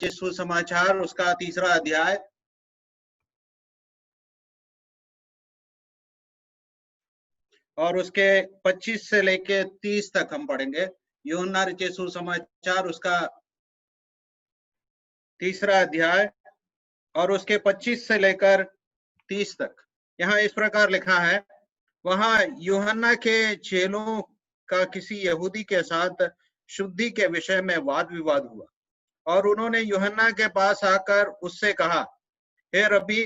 सुसमाचार उसका 3रा अध्याय और उसके 25 से लेके 30 तक हम पढ़ेंगे। यूहन्ना रचित सुसमाचार उसका 3रा अध्याय और उसके 25 से लेकर 30 तक। यहाँ इस प्रकार लिखा है, वहां यूहन्ना के चेलों का किसी यहूदी के साथ शुद्धि के विषय में वाद विवाद हुआ और उन्होंने यूहन्ना के पास आकर उससे कहा, हे रब्बी,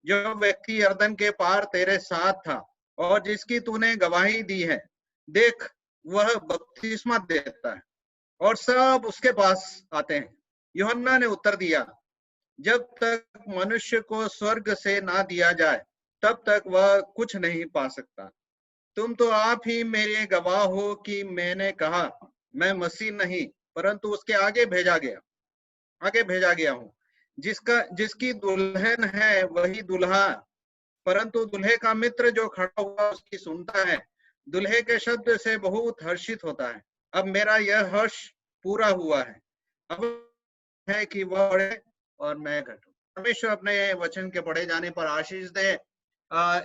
जो व्यक्ति यरदन के पार तेरे साथ था और जिसकी तूने गवाही दी है, देख वह बपतिस्मा देता है और सब उसके पास आते हैं। यूहन्ना ने उत्तर दिया, जब तक मनुष्य को स्वर्ग से ना दिया जाए तब तक वह कुछ नहीं पा सकता। तुम तो आप ही मेरे गवाह हो कि मैंने कहा, मैं मसीह नहीं परंतु उसके आगे भेजा गया हूँ। जिसकी दुल्हन है वही दूल्हा, परंतु दूल्हे का मित्र जो खड़ा हुआ उसकी सुनता है, दूल्हे के शब्द से बहुत हर्षित होता है। अब मेरा यह हर्ष पूरा हुआ है। अब है कि वह बढ़े और मैं घटूं। परमेश्वर अपने वचन के पढ़े जाने पर आशीष दे।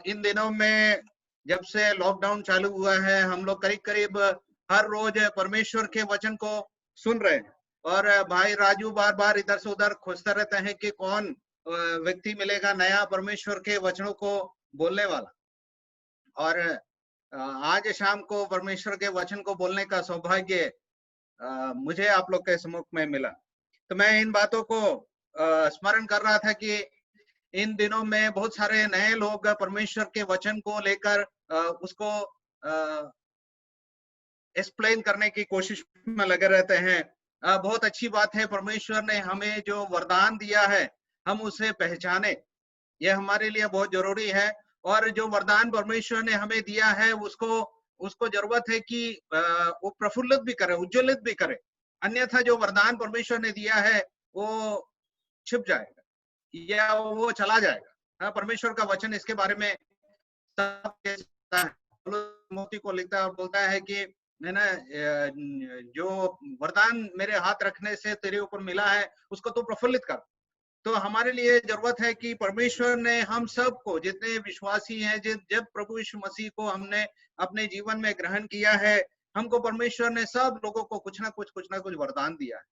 इन दिनों में जब से लॉकडाउन चालू हुआ है, हम लोग करीब करीब हर रोज परमेश्वर के वचन को सुन रहे हैं और भाई राजू बार बार इधर से उधर खोजता रहते हैं कि कौन व्यक्ति मिलेगा नया परमेश्वर के वचनों को बोलने वाला। और आज शाम को परमेश्वर के वचन को बोलने का सौभाग्य मुझे आप लोग के सम्मुख में मिला। तो मैं इन बातों को स्मरण कर रहा था कि इन दिनों में बहुत सारे नए लोग परमेश्वर के वचन को लेकर उसको एक्सप्लेन करने की कोशिश में लगे रहते हैं। बहुत अच्छी बात है, परमेश्वर ने हमें जो वरदान दिया है हम उसे पहचाने, यह हमारे लिए बहुत जरूरी है। और जो वरदान परमेश्वर ने हमें दिया है उसको जरूरत है कि वो प्रफुल्लित भी करे, उज्ज्वलित भी करे, अन्यथा जो वरदान परमेश्वर ने दिया है वो छिप जाएगा या वो चला जाएगा। परमेश्वर का वचन इसके बारे में मोती को लिखता है और बोलता है कि है ना, जो वरदान मेरे हाथ रखने से तेरे ऊपर मिला है उसको तो प्रफुल्लित कर। तो हमारे लिए जरूरत है कि परमेश्वर ने हम सबको, जितने विश्वासी हैं, जब प्रभु यीशु मसीह को हमने अपने जीवन में ग्रहण किया है, हमको परमेश्वर ने सब लोगों को कुछ ना कुछ वरदान दिया है।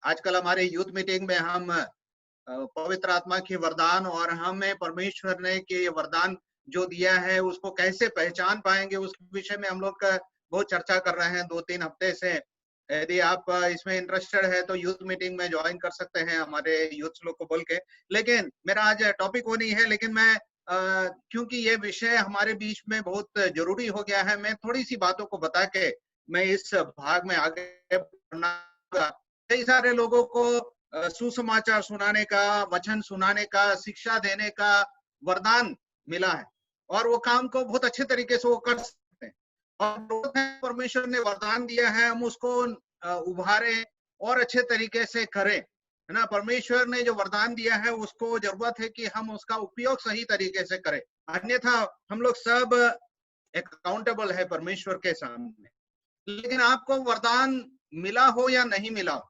आजकल हमारे यूथ मीटिंग में हम पवित्र आत्मा की वरदान और हमें परमेश्वर ने के वरदान जो दिया है उसको कैसे पहचान पाएंगे उस विषय में हम लोग का बहुत चर्चा कर रहे हैं 2-3 हफ्ते से। यदि आप इसमें इंटरेस्टेड है तो यूथ मीटिंग में ज्वाइन कर सकते हैं हमारे यूथ लोग को बोल के। लेकिन मेरा आज टॉपिक वो नहीं है, लेकिन मैं क्योंकि ये विषय हमारे बीच में बहुत जरूरी हो गया है, मैं थोड़ी सी बातों को बता के मैं इस भाग में आगे बढ़ना। कई सारे लोगों को सुसमाचार सुनाने का, वचन सुनाने का, शिक्षा देने का वरदान मिला है और वो काम को बहुत अच्छे तरीके से वो कर सकते हैं। और परमेश्वर ने वरदान दिया है, हम उसको उभारे और अच्छे तरीके से करें, है ना। परमेश्वर ने जो वरदान दिया है उसको जरूरत है कि हम उसका उपयोग सही तरीके से करें, अन्यथा हम लोग सब अकाउंटेबल है परमेश्वर के सामने। लेकिन आपको वरदान मिला हो या नहीं मिला हो,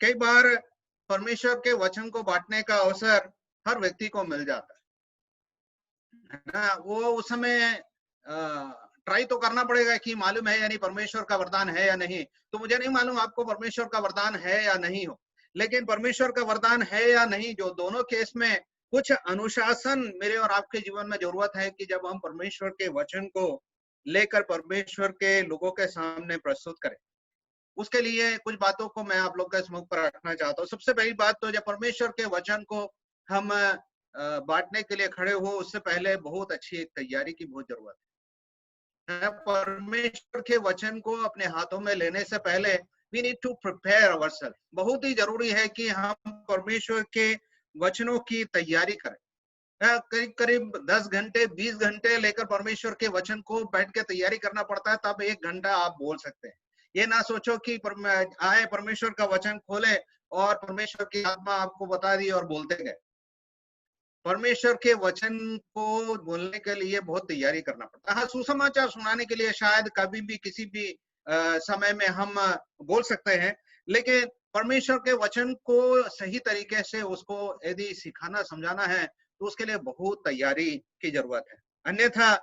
कई बार परमेश्वर के वचन को बांटने का अवसर हर व्यक्ति को मिल जाता है ना। वो उस समय ट्राई तो करना पड़ेगा कि मालूम है या नहीं परमेश्वर का वरदान है या नहीं। तो मुझे नहीं मालूम आपको परमेश्वर का वरदान है या नहीं हो, लेकिन परमेश्वर का वरदान है या नहीं, जो दोनों केस में कुछ अनुशासन मेरे और आपके जीवन में जरूरत है कि जब हम परमेश्वर के वचन को लेकर परमेश्वर के लोगों के सामने प्रस्तुत करें। उसके लिए कुछ बातों को मैं आप लोग के सम्मुख पर रखना चाहता हूँ। सबसे पहली बात तो जब परमेश्वर के वचन को हम बांटने के लिए खड़े हो, उससे पहले बहुत अच्छी एक तैयारी की बहुत जरूरत है। परमेश्वर के वचन को अपने हाथों में लेने से पहले we need to prepare ourself. बहुत ही जरूरी है कि हम परमेश्वर के वचनों की तैयारी करें। करीब करीब 10 घंटे 20 घंटे लेकर परमेश्वर के वचन को बैठ के तैयारी करना पड़ता है, तब 1 घंटा आप बोल सकते हैं। ये ना सोचो कि आए परमेश्वर का वचन खोले और परमेश्वर की आत्मा आपको बता दी और बोलते गए। परमेश्वर के वचन को बोलने के लिए बहुत तैयारी करना पड़ता है। हाँ, सुसमाचार सुनाने के लिए शायद कभी भी किसी भी समय में हम बोल सकते हैं, लेकिन परमेश्वर के वचन को सही तरीके से उसको यदि सिखाना समझाना है तो उसके लिए बहुत तैयारी की जरूरत है। अन्यथा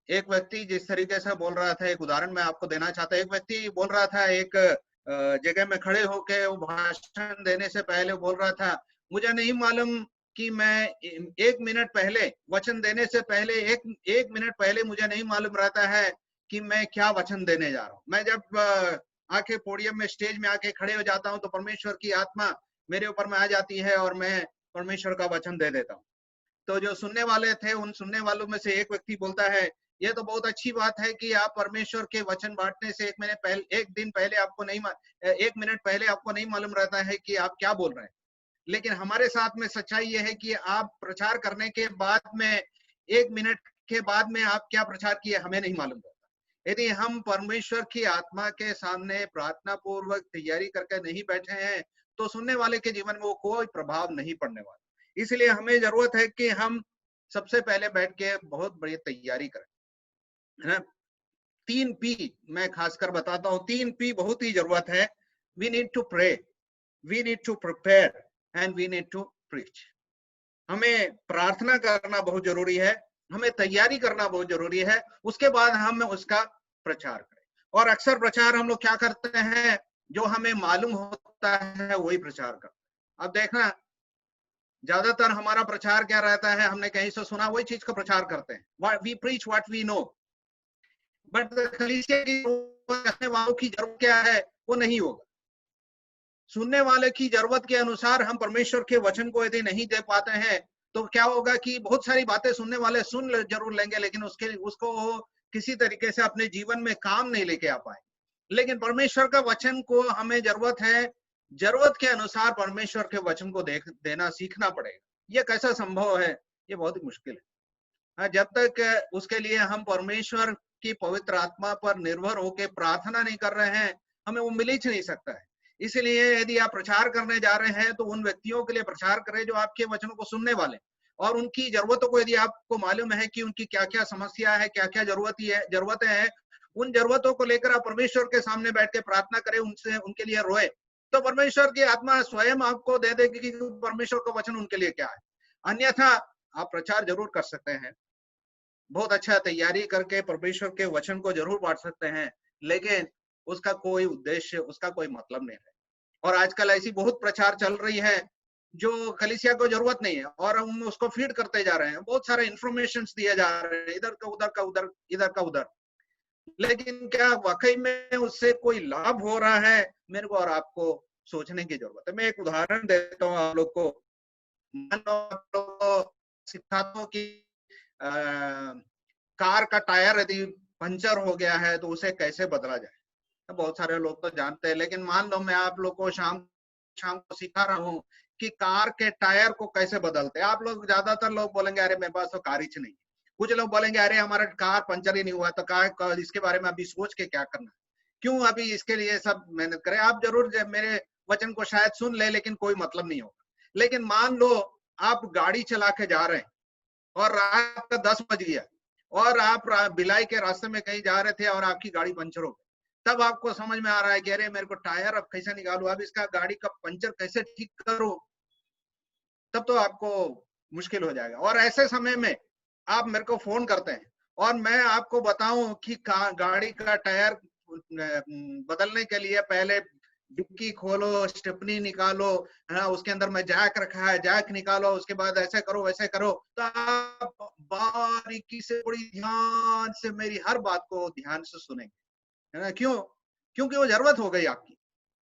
एक व्यक्ति जिस तरीके से बोल रहा था, एक उदाहरण मैं आपको देना चाहता हूँ। एक व्यक्ति बोल रहा था, एक जगह में खड़े होके वो भाषण देने से पहले बोल रहा था, मुझे नहीं मालूम कि मैं 1 मिनट पहले वचन देने से पहले एक मिनट पहले मुझे नहीं मालूम रहता है कि मैं क्या वचन देने जा रहा हूँ। मैं जब आके पोडियम में स्टेज में आके खड़े हो जाता हूँ तो परमेश्वर की आत्मा मेरे ऊपर में आ जाती है और मैं परमेश्वर का वचन दे देता हूँ। तो जो सुनने वाले थे, उन सुनने वालों में से एक व्यक्ति बोलता है, ये तो बहुत अच्छी बात है कि आप परमेश्वर के वचन बांटने से एक दिन पहले आपको नहीं 1 मिनट पहले आपको नहीं मालूम रहता है कि आप क्या बोल रहे हैं। लेकिन हमारे साथ में सच्चाई ये है कि आप प्रचार करने के बाद में 1 मिनट के बाद में आप क्या प्रचार किए हमें नहीं मालूम रहता। यदि हम परमेश्वर की आत्मा के सामने प्रार्थना पूर्वक तैयारी करके नहीं बैठे हैं तो सुनने वाले के जीवन में वो कोई प्रभाव नहीं पड़ने वाला। इसलिए हमें जरूरत है कि हम सबसे पहले बैठ के बहुत बड़ी तैयारी करें, है ना। 3 P मैं खासकर बताता हूँ, 3 P बहुत ही जरूरत है। We need to pray, we need to prepare and we need to preach. हमें प्रार्थना करना बहुत जरूरी है, हमें तैयारी करना बहुत जरूरी है, उसके बाद हम उसका प्रचार करें। और अक्सर प्रचार हम लोग क्या करते हैं, जो हमें मालूम होता है वही प्रचार करते हैं। अब देखना, ज्यादातर हमारा प्रचार क्या रहता है, हमने कहीं से सुना वही चीज का प्रचार करते हैं। We preach what we know, but कलीसिया की कहने वालों की जरूरत क्या है वो नहीं होगा। सुनने वाले की जरूरत के अनुसार हम परमेश्वर के वचन को यदि नहीं दे पाते हैं तो क्या होगा कि बहुत सारी बातें सुनने वाले जरूर लेंगे, लेकिन उसको किसी तरीके से अपने जीवन में काम नहीं लेके आ पाए। लेकिन परमेश्वर का वचन को हमें जरूरत है, जरूरत के अनुसार परमेश्वर के वचन को देना सीखना पड़ेगा। ये कैसा संभव है, ये बहुत ही मुश्किल है। जब तक उसके लिए हम परमेश्वर की पवित्र आत्मा पर निर्भर होकर प्रार्थना नहीं कर रहे हैं, हमें वो मिल ही नहीं सकता है। इसलिए यदि आप प्रचार करने जा रहे हैं तो उन व्यक्तियों के लिए प्रचार करें जो आपके वचनों को सुनने वाले, और उनकी जरूरतों को यदि आपको मालूम है कि उनकी क्या क्या समस्या है, क्या क्या जरूरतें हैं, उन जरूरतों को लेकर आप परमेश्वर के सामने बैठ के प्रार्थना करें, उनसे उनके लिए रोए, तो परमेश्वर की आत्मा स्वयं आपको दे देगी कि परमेश्वर का वचन उनके लिए क्या है। अन्यथा आप प्रचार जरूर कर सकते हैं, बहुत अच्छा तैयारी करके परमेश्वर के वचन को जरूर बांट सकते हैं, लेकिन उसका कोई उद्देश्य, उसका कोई मतलब नहीं है। और आजकल ऐसी बहुत प्रचार चल रही है जो कलीसिया को जरूरत नहीं है, और हम उसको फीड करते जा रहे हैं, बहुत सारे इंफॉर्मेशन दिए जा रहे हैं, इधर का उधर का उधर, इधर का उधर। लेकिन क्या वाकई में उससे कोई लाभ हो रहा है, मेरे को और आपको सोचने की जरूरत है। मैं एक उदाहरण देता हूँ आप लोग को। मान लो आप लोग को सिखाता हूँ कि कार का टायर यदि पंचर हो गया है तो उसे कैसे बदला जाए। बहुत सारे लोग तो जानते हैं, लेकिन मान लो मैं आप लोग को शाम शाम को सिखा रहा हूँ कि कार के टायर को कैसे बदलते हैं। आप लोग, ज्यादातर लोग बोलेंगे अरे मेरे पास तो कार ही नहीं। कुछ लोग बोलेंगे अरे हमारा कार पंचर ही नहीं हुआ, तो कार इसके बारे में अभी सोच के क्या करना, क्यों अभी इसके लिए सब मेहनत करें। आप जरूर मेरे वचन को शायद सुन ले, लेकिन कोई मतलब नहीं होगा। लेकिन मान लो आप गाड़ी चला के जा रहे हैं और रात का 10 बज गया और आप भिलाई के रास्ते में कहीं जा रहे थे और आपकी गाड़ी पंचर हो गई। तब आपको समझ में आ रहा है कि अरे मेरे को टायर अब कैसे निकालूं, अब इसका गाड़ी का पंचर कैसे ठीक करूं। तब तो आपको मुश्किल हो जाएगा। और ऐसे समय में आप मेरे को फोन करते हैं और मैं आपको बताऊं कि गाड़ी का टायर बदलने के लिए पहले डिक्की खोलो, स्टेपनी निकालो, है ना, उसके अंदर में जैक रखा है, जैक निकालो, उसके बाद ऐसे करो वैसे करो। तो आप बारीकी से, बड़ी ध्यान से मेरी हर बात को ध्यान से सुनेंगे, है ना। क्यों? क्योंकि वो जरूरत हो गई आपकी।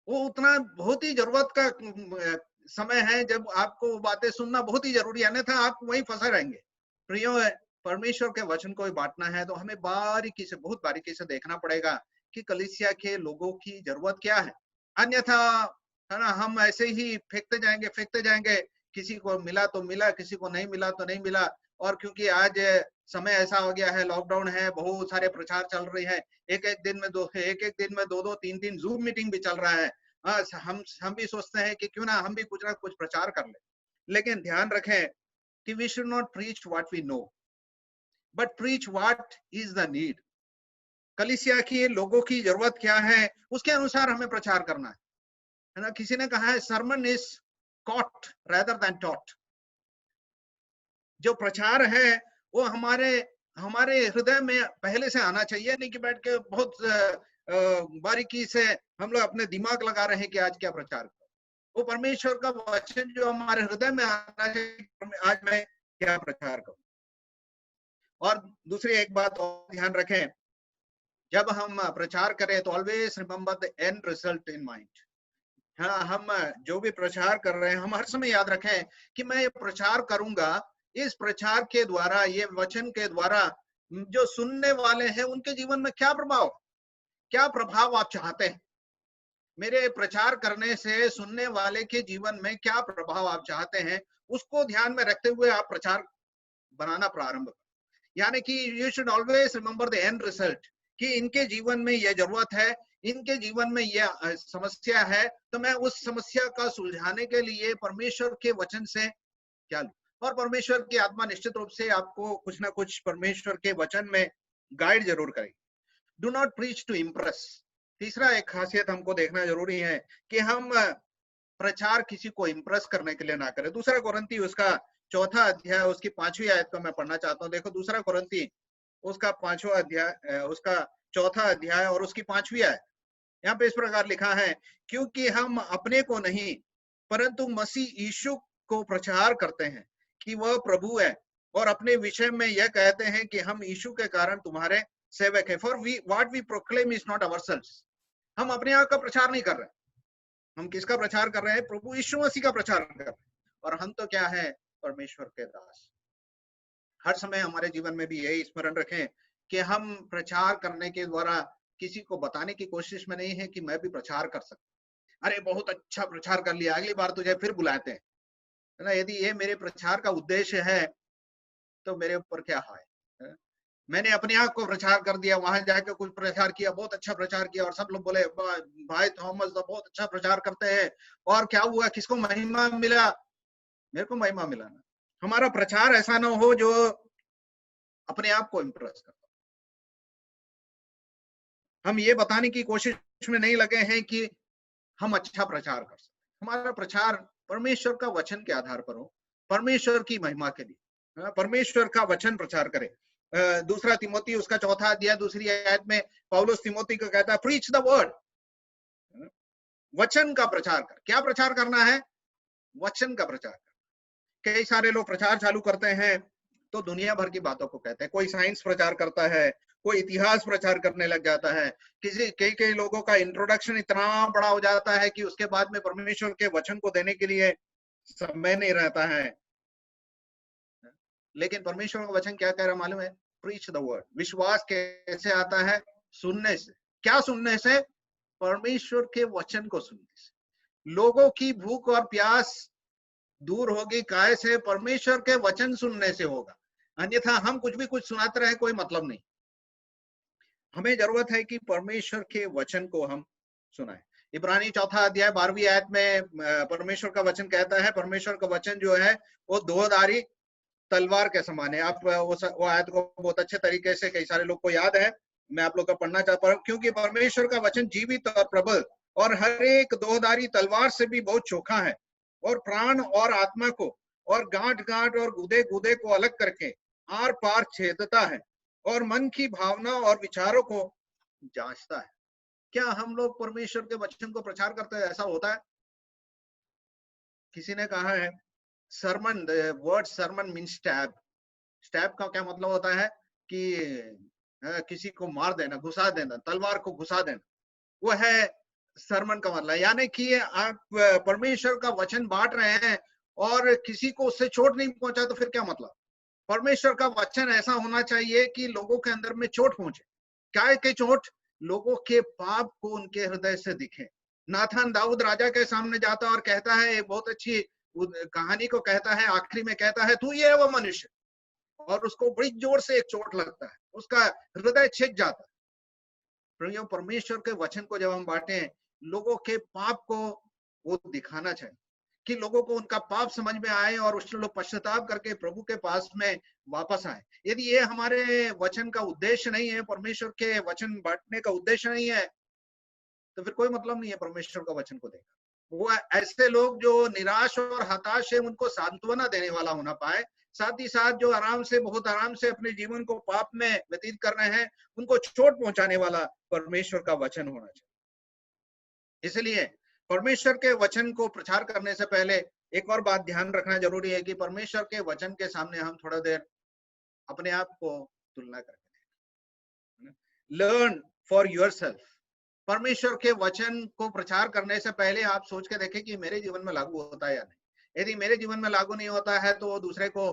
वो उतना बहुत ही जरूरत का समय है जब आपको वो बातें सुनना बहुत ही जरूरी है, अन्यथा आप वहीं फंसे रहेंगे। प्रियो, परमेश्वर के वचन को बांटना है तो हमें बारीकी से, बहुत बारीकी से देखना पड़ेगा कि कलीसिया के लोगों की जरूरत क्या है। अन्यथा, है ना, हम ऐसे ही फेंकते जाएंगे। किसी को मिला तो मिला, किसी को नहीं मिला तो नहीं मिला। और क्योंकि आज समय ऐसा हो गया है, लॉकडाउन है, बहुत सारे प्रचार चल रही है, एक एक दिन में दो दो तीन तीन जूम मीटिंग भी चल रहा है। हम भी सोचते हैं कि क्यों ना हम भी कुछ ना कुछ प्रचार कर ले। लेकिन ध्यान रखें कि we should not preach what we know, but preach what is the need. कलीसिया की लोगों की जरूरत क्या है, उसके अनुसार हमें प्रचार करना है। है ना। किसी ने कहा है sermon is caught rather than taught. जो प्रचार है वो हमारे हमारे हृदय में पहले से आना चाहिए, नहीं कि बैठ के बहुत बारीकी से हम लोग अपने दिमाग लगा रहे हैं कि आज क्या प्रचार करो। वो परमेश्वर का वचन जो हमारे हृदय में आना चाहिए, आज मैं क्या प्रचार करूं। और दूसरी एक बात और ध्यान रखें, जब हम प्रचार करें तो always remember the end result in mind. हाँ, हम जो भी प्रचार कर रहे हैं हम हर समय याद रखें कि मैं ये प्रचार करूंगा, इस प्रचार के द्वारा, ये वचन के द्वारा जो सुनने वाले हैं उनके जीवन में क्या प्रभाव आप चाहते हैं। मेरे प्रचार करने से सुनने वाले के जीवन में क्या प्रभाव आप चाहते हैं, उसको ध्यान में रखते हुए आप प्रचार बनाना प्रारंभ करें। यानी कि you should always remember the end result, कि इनके जीवन में यह जरूरत है, इनके जीवन में यह समस्या है, तो मैं उस समस्या का सुलझाने के लिए परमेश्वर के वचन से क्या लूं। और परमेश्वर की आत्मा निश्चित रूप से आपको कुछ ना कुछ परमेश्वर के वचन में गाइड जरूर करेगी। Do not preach to impress. तीसरा एक खासियत हमको देखना जरूरी है कि हम प्रचार किसी को इम्प्रेस करने के लिए ना करें। दूसरा कोरिन्थी उसका 4वां अध्याय उसकी 5वीं आयत को मैं पढ़ना चाहता हूँ। देखो दूसरा कोरिन्थी उसका 5वां अध्याय उसका 4वां अध्याय और उसकी 5वीं आयत। यहाँ पे इस प्रकार लिखा है, क्योंकि हम अपने को नहीं परंतु मसीह यीशु को प्रचार करते हैं कि वह प्रभु है, और अपने विषय में यह कहते हैं कि हम यीशु के कारण तुम्हारे सेवक है। For we what we proclaim is not ourselves. हम अपने आप का प्रचार नहीं कर रहे, हम किसका प्रचार कर रहे हैं? प्रभु यीशु मसीह का प्रचार कर रहे हैं। और हम तो क्या है? परमेश्वर के दास। हर समय हमारे जीवन में भी यही स्मरण रखें कि हम प्रचार करने के द्वारा किसी को बताने की कोशिश में नहीं है कि मैं भी प्रचार कर सकता। अरे बहुत अच्छा प्रचार कर लिया, अगली बार तुझे फिर बुलाते हैं, है ना। यदि ये मेरे प्रचार का उद्देश्य है तो मेरे ऊपर क्या है? मैंने अपने आप को प्रचार कर दिया, वहां जाकर कुछ प्रचार किया, बहुत अच्छा प्रचार किया, और सब लोग बोले भाई थॉमस तो बहुत अच्छा प्रचार करते हैं। और क्या हुआ? किसको महिमा मिला? मेरे को महिमा मिला ना। हमारा प्रचार ऐसा ना हो जो अपने आप को इम्प्रेस करता। हम ये बताने की कोशिश में नहीं लगे हैं कि हम अच्छा प्रचार कर सकते। हमारा प्रचार परमेश्वर का वचन के आधार पर हो, परमेश्वर की महिमा के लिए, परमेश्वर का वचन प्रचार करें। दूसरा तिमोथी उसका 4वां अध्याय दूसरी आयत में पौलुस तिमोथी को कहता है, प्रीच द वर्ड। वचन का प्रचार कर। क्या प्रचार करना है? वचन का प्रचार कर। कई सारे लोग प्रचार चालू करते हैं तो दुनिया भर की बातों को कहते हैं। कोई साइंस प्रचार करता है, कोई इतिहास प्रचार करने लग जाता है। कई लोगों का इंट्रोडक्शन इतना बड़ा हो जाता है कि उसके बाद में परमेश्वर के वचन को देने के लिए समय नहीं रहता है। लेकिन परमेश्वर का वचन क्या कह रहा मालूम है? Preach the word. विश्वास कैसे आता है? सुनने से। क्या सुनने से? परमेश्वर के वचन को सुनने से। लोगों की भूख और प्यास दूर होगी काय से? परमेश्वर के वचन सुनने से होगा। अन्यथा हम कुछ भी कुछ सुनाते रहे, कोई मतलब नहीं। हमें जरूरत है कि परमेश्वर के वचन को हम सुनाएं। इब्रानी 4वां अध्याय 12वीं आयत में परमेश्वर का वचन कहता है, परमेश्वर का वचन जो है वो दोधारी तलवार के समान है। आप वो आयत को बहुत अच्छे तरीके से कई सारे लोग को याद है, मैं आप लोग का पढ़ना चाहता हूँ। क्योंकि परमेश्वर का वचन जीवित और प्रबल और हर एक दोधारी तलवार से भी बहुत चोखा है, और प्राण और आत्मा को और गांठ गांठ और गुदे गुदे को अलग करके आर पार छेदता है, और मन की भावना और विचारों को जांचता है। क्या हम लोग परमेश्वर के वचन को प्रचार करते हैं? ऐसा होता है? किसी ने कहा है sermon, word sermon mean stab. Stab का क्या मतलब होता है? कि किसी को मार देना, घुसा देना, तलवार को घुसा देना, वो है सरमन का मतलब। यानी कि आप परमेश्वर का वचन बांट रहे हैं और किसी को उससे चोट नहीं पहुंचा तो फिर क्या मतलब? परमेश्वर का वचन ऐसा होना चाहिए कि लोगों के अंदर में चोट पहुंचे। क्या के चोट? लोगों के पाप को उनके हृदय से दिखे। नाथन दाऊद राजा के सामने जाता और कहता है, एक बहुत अच्छी कहानी को कहता है, आखिरी में कहता है, तू ये है वो मनुष्य, और उसको बड़ी जोर से एक चोट लगता है, उसका हृदय छिक जाता है। परमेश्वर के वचन को जब हम बांटे, लोगों के पाप को वो दिखाना चाहिए कि लोगों को उनका पाप समझ में आए और उससे लोग पश्चाताप करके प्रभु के पास में वापस आए। यदि ये हमारे वचन का उद्देश्य नहीं है, परमेश्वर के वचन बांटने का उद्देश्य नहीं है, तो फिर कोई मतलब नहीं है परमेश्वर का वचन को देखा। वो ऐसे लोग जो निराश और हताश है उनको सांत्वना देने वाला होना पाए, साथ ही साथ जो बहुत आराम से अपने जीवन को पाप में व्यतीत कर रहे हैं उनको चोट पहुंचाने वाला परमेश्वर का वचन होना चाहिए। इसलिए परमेश्वर के वचन को प्रचार करने से पहले एक और बात ध्यान रखना जरूरी है कि परमेश्वर के वचन के सामने हम थोड़ा देर अपने आप को तुलना करके लर्न फॉर योरसेल्फ। परमेश्वर के वचन को प्रचार करने से पहले आप सोच के देखें कि मेरे जीवन में लागू होता है या नहीं। यदि मेरे जीवन में लागू नहीं होता है तो दूसरे को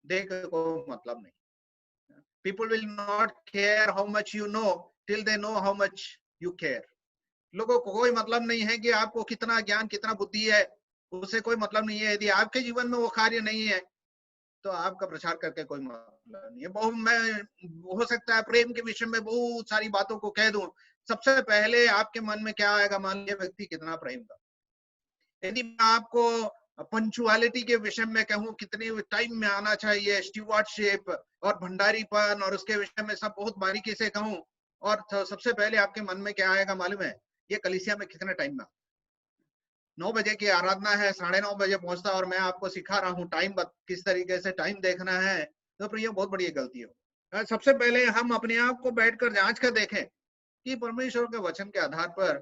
देख को मतलब नहीं। People will not care how much you know till they know how much you care. लोगों को कोई मतलब नहीं है कि आपको कितना ज्ञान कितना बुद्धि है, उससे कोई मतलब नहीं है। यदि आपके जीवन में वो कार्य नहीं है तो आपका प्रचार करके कोई मतलब नहीं है। बहुत मैं हो सकता है प्रेम के विषय में बहुत सारी बातों को कह दूं, सबसे पहले आपके मन में क्या आएगा, मान लीजिए व्यक्ति कितना प्रेम का। यदि मैं आपको पंचुअलिटी के विषय में कहूं, कितने टाइम में आना चाहिए, स्टीवर्डशिप और भंडारीपन और उसके विषय में सब बहुत बारीकी से कहूं, और सबसे पहले आपके मन में क्या आएगा मालूम है, ये कलीसिया में कितने टाइम में 9 बजे की आराधना है, 9:30 बजे पहुंचता और मैं आपको सिखा रहा हूँ टाइम किस तरीके से टाइम देखना है, तो फिर ये बहुत बड़ी गलती हो। सबसे पहले हम अपने आप को बैठकर जांच कर देखें कि परमेश्वर के वचन के आधार पर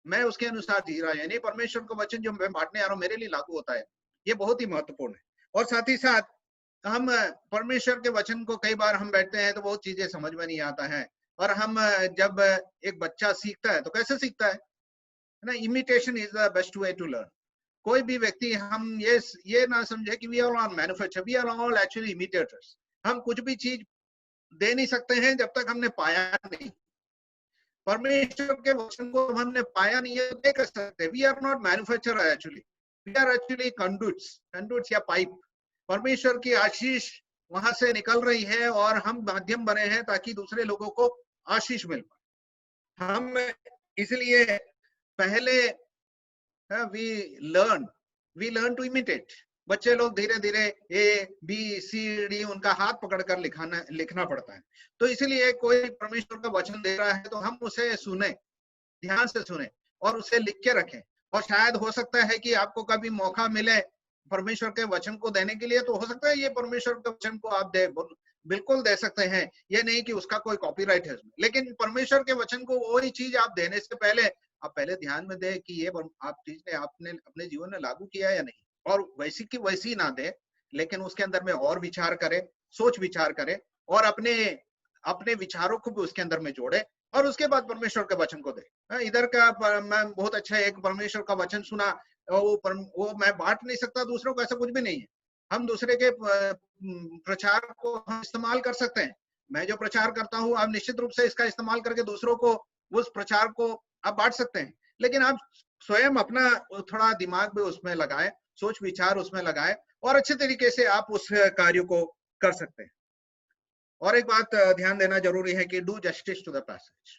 मैं उसके अनुसार जी रहा है, यानी परमेश्वर का वचन जो मैं बांटने आ रहा हूँ मेरे लिए लागू होता है। ये बहुत ही महत्वपूर्ण है। और साथ ही साथ हम परमेश्वर के वचन को कई बार हम बैठते हैं तो बहुत चीजें समझ में नहीं आता है, और हम जब एक बच्चा सीखता है तो कैसे सीखता है ना, imitation is the best way to learn. कोई भी व्यक्ति हम ये ना समझे कि we are all manufacture, we are all actually imitators. हम कुछ भी चीज दे नहीं सकते हैं जब तक हमने पाया नहीं। परमेश्वर के वचन को हमने पाया नहीं है तो नहीं कर सकते। We are not manufacturer actually, we are actually conduits या पाइप। परमेश्वर की आशीष वहां से निकल रही है और हम माध्यम बने हैं ताकि दूसरे लोगों को आशीष मिल पाए। हम इसलिए पहले वी लर्न टू इमिटेट। बच्चे लोग धीरे धीरे ABCD उनका हाथ पकड़कर लिखना पड़ता है। तो इसलिए कोई परमेश्वर का वचन दे रहा है तो हम उसे सुने, ध्यान से सुने और उसे लिख के रखें। और शायद हो सकता है कि आपको कभी मौका मिले परमेश्वर के वचन को देने के लिए, तो हो सकता है ये परमेश्वर के वचन को आप बिल्कुल दे सकते हैं। ये नहीं कि उसका कोई कॉपीराइट है उसमें, लेकिन परमेश्वर के वचन को वही चीज आप देने से पहले आप पहले ध्यान में दे कि ये आप चीज ने आपने अपने जीवन में लागू किया या नहीं। और वैसी की वैसी ना दे, लेकिन उसके अंदर में और विचार करे, सोच विचार करे और अपने अपने विचारों को भी उसके अंदर में जोड़े और उसके बाद परमेश्वर के वचन को दे। इधर का मैं बहुत अच्छा एक परमेश्वर का वचन सुना, वो मैं बांट नहीं सकता दूसरों को, ऐसा कुछ भी नहीं है। हम दूसरे के प्रचार को हम इस्तेमाल कर सकते हैं। मैं जो प्रचार करता हूँ आप निश्चित रूप से इसका इस्तेमाल करके दूसरों को उस प्रचार को आप बांट सकते हैं, लेकिन आप स्वयं अपना थोड़ा दिमाग भी उसमें लगाए, सोच विचार उसमें लगाए और अच्छे तरीके से आप उस कार्य को कर सकते हैं। और एक बात ध्यान देना जरूरी है कि do justice to the passage.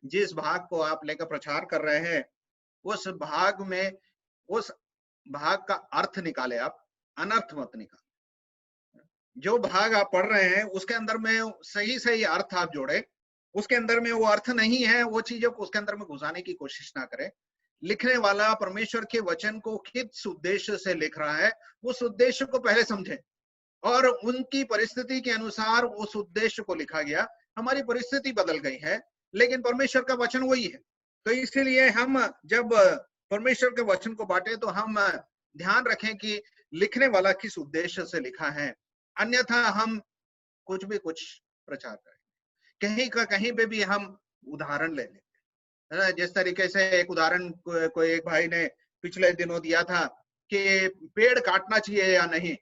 जिस भाग को आप लेकर प्रचार कर रहे हैं उस भाग में उस भाग का अर्थ निकाले, आप अनर्थ मत निकाले। जो भाग आप पढ़ रहे हैं उसके अंदर में सही सही अर्थ आप जोड़े, उसके अंदर में वो अर्थ नहीं है वो चीजों को उसके अंदर में घुसाने की कोशिश ना करें। लिखने वाला परमेश्वर के वचन को किस उद्देश्य से लिख रहा है उस उद्देश्य को पहले समझें, और उनकी परिस्थिति के अनुसार उस उद्देश्य को लिखा गया। हमारी परिस्थिति बदल गई है लेकिन परमेश्वर का वचन वही है। तो इसीलिए हम जब परमेश्वर के वचन को बांटे तो हम ध्यान रखें कि लिखने वाला किस उद्देश्य से लिखा है, अन्यथा हम कुछ भी कुछ प्रचार करें। कहीं का कहीं पे भी हम उदाहरण ले लेते हैं। जिस तरीके से एक उदाहरण कोई एक भाई ने पिछले दिनों दिया था कि पेड़ काटना चाहिए या नहीं,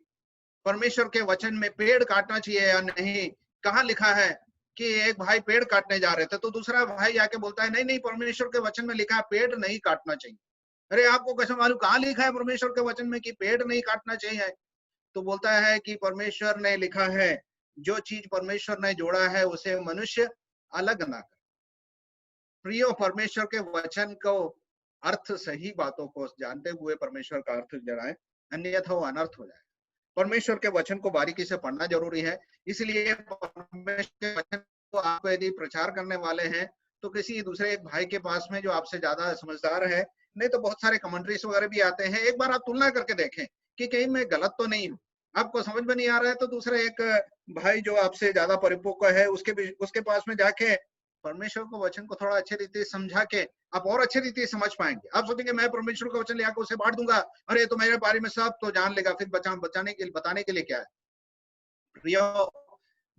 परमेश्वर के वचन में पेड़ काटना चाहिए या नहीं कहाँ लिखा है कि एक भाई पेड़ काटने जा रहे थे तो दूसरा भाई आके बोलता है नहीं नहीं परमेश्वर के वचन में लिखा है पेड़ नहीं काटना चाहिए। अरे आपको कैसे मालूम कहाँ लिखा है परमेश्वर के वचन में कि पेड़ नहीं काटना चाहिए? तो बोलता है कि परमेश्वर ने लिखा है जो चीज परमेश्वर ने जोड़ा है उसे मनुष्य अलग ना करे। प्रियो, परमेश्वर के वचन को अर्थ सही बातों को जानते हुए परमेश्वर का अर्थ जड़ाएं, अन्यथा वो अनर्थ हो जाए। परमेश्वर के वचन को बारीकी से पढ़ना जरूरी है। इसलिए परमेश्वर के वचन को आप यदि प्रचार करने वाले हैं तो किसी दूसरे एक भाई के पास में जो आपसे ज्यादा समझदार है, नहीं तो बहुत सारे कमेंट्रीज वगैरह भी आते हैं, एक बार आप तुलना करके देखें कि कहीं मैं गलत तो नहीं हूँ। आपको समझ में नहीं आ रहा है तो दूसरा एक भाई जो आपसे ज्यादा परिपक्व है उसके पास में जाके परमेश्वर को वचन को थोड़ा अच्छे रीति से समझा के आप और अच्छे रीति से समझ पाएंगे। आप सोचेंगे मैं परमेश्वर का वचन ले आकर उसे बांट दूंगा, अरे तो मेरे बारे में सब तो जान लेगा, फिर बताने के लिए क्या है। प्रियो,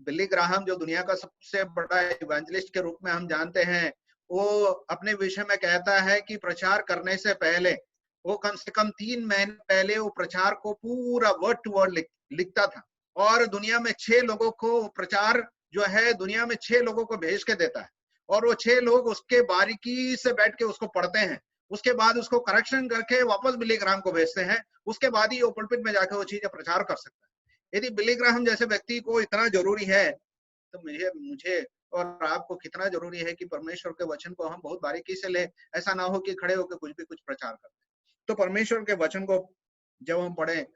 बिली ग्राहम जो दुनिया का सबसे बड़ा इवेंजलिस्ट के रूप में हम जानते हैं, वो अपने विषय में कहता है कि प्रचार करने से पहले वो कम से कम 3 महीने पहले वो प्रचार को पूरा वर्ड टू वर्ड लिखता था, और दुनिया में 6 लोगों को प्रचार जो है दुनिया में 6 लोगों को भेज के देता है, और वो 6 लोग उसके बारीकी से बैठ के उसको पढ़ते हैं, उसके बाद उसको करेक्शन करके वापस बिली ग्राहम को भेजते हैं, उसके बाद ही वो पुलपिट में जाकर वो चीजें प्रचार कर सकता है। यदि बिली ग्राहम जैसे व्यक्ति को इतना जरूरी है, तो मुझे मुझे और आपको कितना जरूरी है कि परमेश्वर के वचन को हम बहुत बारीकी से ले, ऐसा ना हो कि खड़े होकर कुछ भी कुछ प्रचार करते। तो परमेश्वर के वचन को जब हम पढ़े, है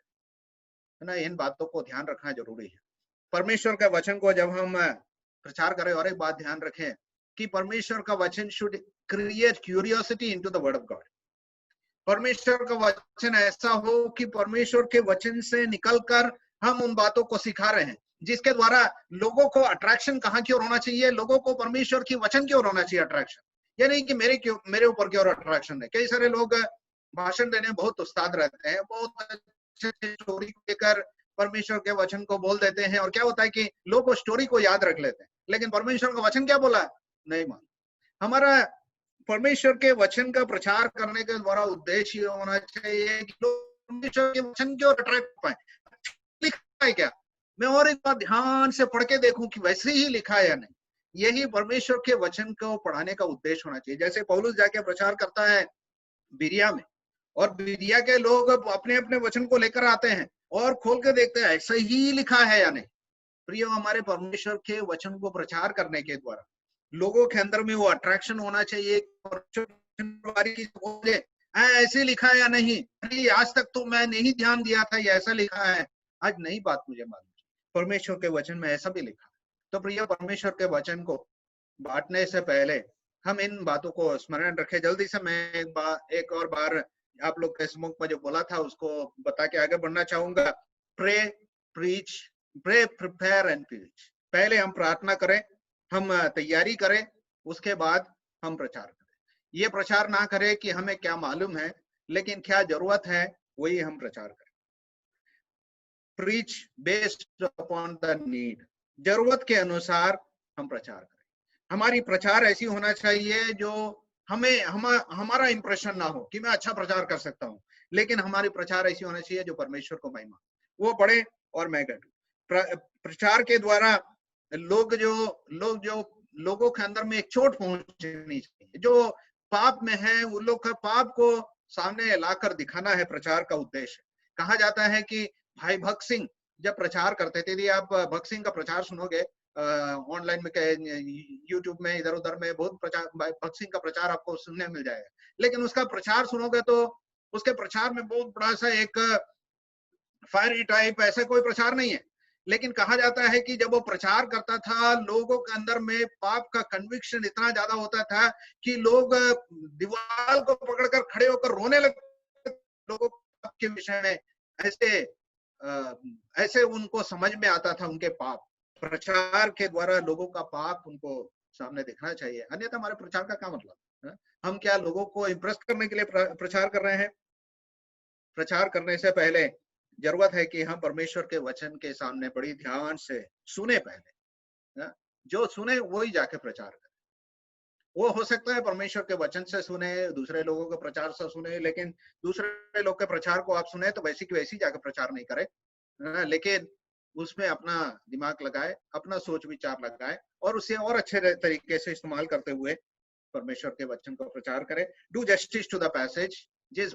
ना, इन बातों को ध्यान रखना जरूरी है। परमेश्वर के वचन को जब हम प्रचार करें, और एक बात ध्यान रखें कि परमेश्वर का वचन should create curiosity into the word of God. परमेश्वर का वचन ऐसा हो कि परमेश्वर के वचन से निकलकर हम उन बातों को सिखा रहे हैं जिसके द्वारा लोगों को अट्रैक्शन कहाँ की ओर होना चाहिए, लोगों को परमेश्वर की वचन की ओर होना चाहिए अट्रैक्शन, ये नहीं कि मेरे ऊपर की ओर अट्रैक्शन है। कई सारे लोग भाषण देने में बहुत उस्ताद रहते हैं, बहुत अच्छे स्टोरी लेकर परमेश्वर के वचन को बोल देते हैं, और क्या होता है कि लोग उस स्टोरी को याद रख लेते हैं, लेकिन परमेश्वर का वचन क्या बोला नहीं मान। हमारा परमेश्वर के वचन का प्रचार करने के द्वारा उद्देश्य ये होना चाहिए कि लोग परमेश्वर के वचन की ओर अट्रैक्ट पाए। लिखा है क्या, मैं और एक बार ध्यान से पढ़ के देखूं कि वैसे ही लिखा है या नहीं। यही परमेश्वर के वचन को पढ़ाने का उद्देश्य होना चाहिए। जैसे पौलुस जाके प्रचार करता है बिरिया में, और बिरिया के लोग अपने अपने वचन को लेकर आते हैं और खोल के देखते हैं ऐसा ही लिखा है या नहीं। प्रियो, हमारे परमेश्वर के वचन को प्रचार करने के द्वारा लोगों के अंदर में वो अट्रैक्शन होना चाहिए, ऐसे लिखा है या नहीं, अरे आज तक तो मैं नहीं ध्यान दिया था ये ऐसा लिखा है, आज नई बात मुझे मालूम, परमेश्वर के वचन में ऐसा भी लिखा है। तो प्रिय, परमेश्वर के वचन को बांटने से पहले हम इन बातों को स्मरण रखें। जल्दी से मैं एक और बार आप लोग के सम्मुख में जो बोला था उसको बता के आगे बढ़ना चाहूंगा। Pray, preach, pray, prepare and preach. पहले हम प्रार्थना करें, हम तैयारी करें, उसके बाद हम प्रचार करें। ये प्रचार ना करें कि हमें क्या मालूम है, लेकिन क्या जरूरत है वही हम प्रचार करें। Preach based upon the need, जरूरत के अनुसार हम प्रचार करें। हमारी प्रचार ऐसी होना चाहिए जो हमारा इंप्रेशन ना हो कि मैं अच्छा प्रचार कर सकता हूँ, लेकिन हमारी प्रचार ऐसी होना चाहिए जो परमेश्वर को महिमा, वो पढ़े और मैं करूं। प्रचार के द्वारा लोगों के अंदर में एक चोट पहुंचनी चाहिए। जो पाप में है उन लोग का पाप को सामने लाकर दिखाना है प्रचार का उद्देश्य। कहा जाता है कि भाई भक्त सिंह जब प्रचार करते थे, यदि आप भक्त सिंह का प्रचार सुनोगे ऑनलाइन में, यूट्यूब में, इधर उधर में बहुत प्रचार, भक्त सिंह का प्रचार आपको सुनने मिल जाएगा, लेकिन उसका प्रचार सुनोगे तो उसके प्रचार में बहुत बड़ा सा एक फायरी टाइप ऐसा कोई प्रचार नहीं है। लेकिन कहा जाता है कि जब वो प्रचार करता था, लोगों के अंदर में पाप का कन्विक्शन इतना ज्यादा होता था कि लोग दीवार को पकड़कर खड़े होकर रोने लगते लोगों के विषय में। ऐसे उनको समझ में आता था उनके पाप। प्रचार के द्वारा लोगों का पाप उनको सामने दिखना चाहिए, अन्यथा हमारे प्रचार का क्या मतलब है? हम क्या लोगों को इम्प्रेस करने के लिए प्रचार कर रहे हैं? प्रचार करने से पहले जरूरत है कि हम परमेश्वर के वचन के सामने बड़ी ध्यान से सुने पहले, जो सुने वही जाके प्रचार करे। वो हो सकता है परमेश्वर के वचन से सुने, दूसरे लोगों के प्रचार से सुने, लेकिन दूसरे लोग के प्रचार को आप सुने तो वैसी की वैसी जाके प्रचार नहीं करे, लेकिन उसमें अपना दिमाग लगाए, अपना सोच विचार लगाए, और उसे और अच्छे तरीके से इस्तेमाल करते हुए परमेश्वर के वचन को प्रचार करें। Do justice to the passage. जिस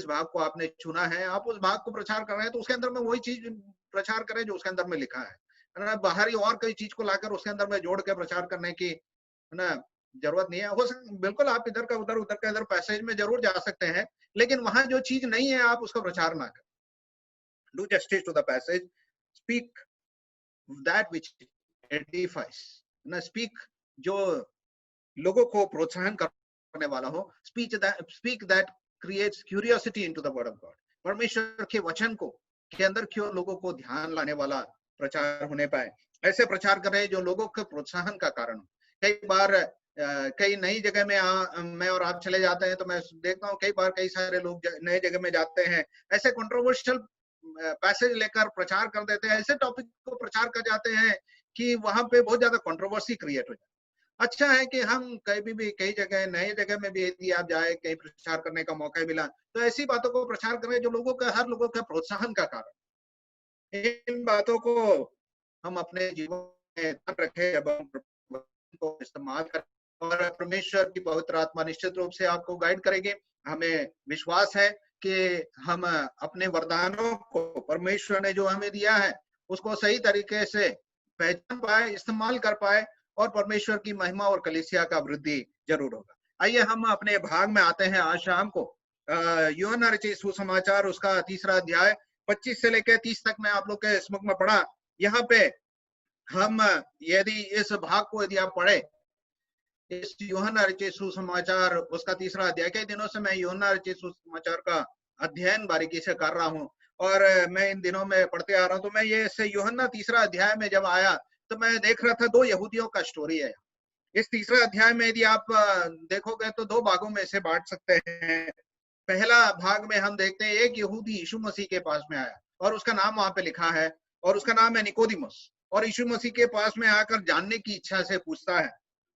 भाग को आपने चुना है, आप उस भाग को प्रचार कर रहे हैं तो उसके अंदर में वही चीज प्रचार करें जो उसके अंदर में लिखा है। बाहरी और कई चीज को लाकर उसके अंदर में जोड़ के प्रचार करने की, है ना, जरूरत नहीं है। बिल्कुल आप इधर का उधर, उधर का इधर पैसेज में जरूर जा सकते हैं, लेकिन वहां जो चीज नहीं है आप उसका प्रचार ना करें। Do justice to the passage, speak that which edifies, ना स्पीक जो लोगों को प्रोत्साहन करने वाला हो, speak that creates curiosity into the word of God. परमेश्वर के वचन को के अंदर क्यों लोगों को ध्यान लाने वाला प्रचार होने पाए, ऐसे प्रचार करें जो लोगों के प्रोत्साहन का कारण हो। कई बार कई नई जगह में मैं और आप चले जाते हैं तो मैं देखता हूँ कई बार कई सारे लोग नए जगह में जाते हैं, ऐसे कंट्रोवर्शियल पैसेज लेकर प्रचार कर देते हैं, ऐसे टॉपिक को प्रचार कर जाते हैं कि वहां पे बहुत ज्यादा कंट्रोवर्सी क्रिएट हो जाए। अच्छा है कि हम कहीं भी कई जगह नए जगह में भी यदि आप जाए कहीं प्रचार करने का मौका मिला तो ऐसी बातों को प्रचार करें जो लोगों का हर लोगों का प्रोत्साहन का कारण। इन बातों को हम अपने जीवन में ध्यान रखें जब हम को इस्तेमाल करें और परमेश्वर की पवित्र आत्मा निश्चित रूप से आपको गाइड करेगी। हमें विश्वास है कि हम अपने वरदानों को परमेश्वर ने जो हमें दिया है उसको सही तरीके से पहचान पाए, इस्तेमाल कर पाए और परमेश्वर की महिमा और कलीसिया का वृद्धि जरूर होगा। आइए हम अपने भाग में आते हैं आज शाम को। यूहन्ना रचित सुसमाचार उसका 3रा अध्याय 25 से लेकर 30 तक मैं आप लोग के सम्मुख में पढ़ा। यहाँ पे हम यदि इस भाग को यदि आप पढ़े, इस यूहन्ना रचित सुसमाचार उसका 3रा अध्याय, कई दिनों से मैं यूहन्ना रचित सुसमाचार का अध्ययन बारीकी से कर रहा हूँ और मैं इन दिनों में पढ़ते आ रहा हूँ। तो मैं ये से यूहन्ना 3रा अध्याय में जब आया तो मैं देख रहा था 2 यहूदियों का स्टोरी है। इस 3रा अध्याय में यदि आप देखोगे तो 2 भागों में से बांट सकते हैं। पहला भाग में हम देखते हैं एक यहूदी यीशु मसीह के पास में आया और उसका नाम वहां पे लिखा है और उसका नाम है निकोदिमुस, और यीशु मसीह के पास में आकर जानने की इच्छा से पूछता है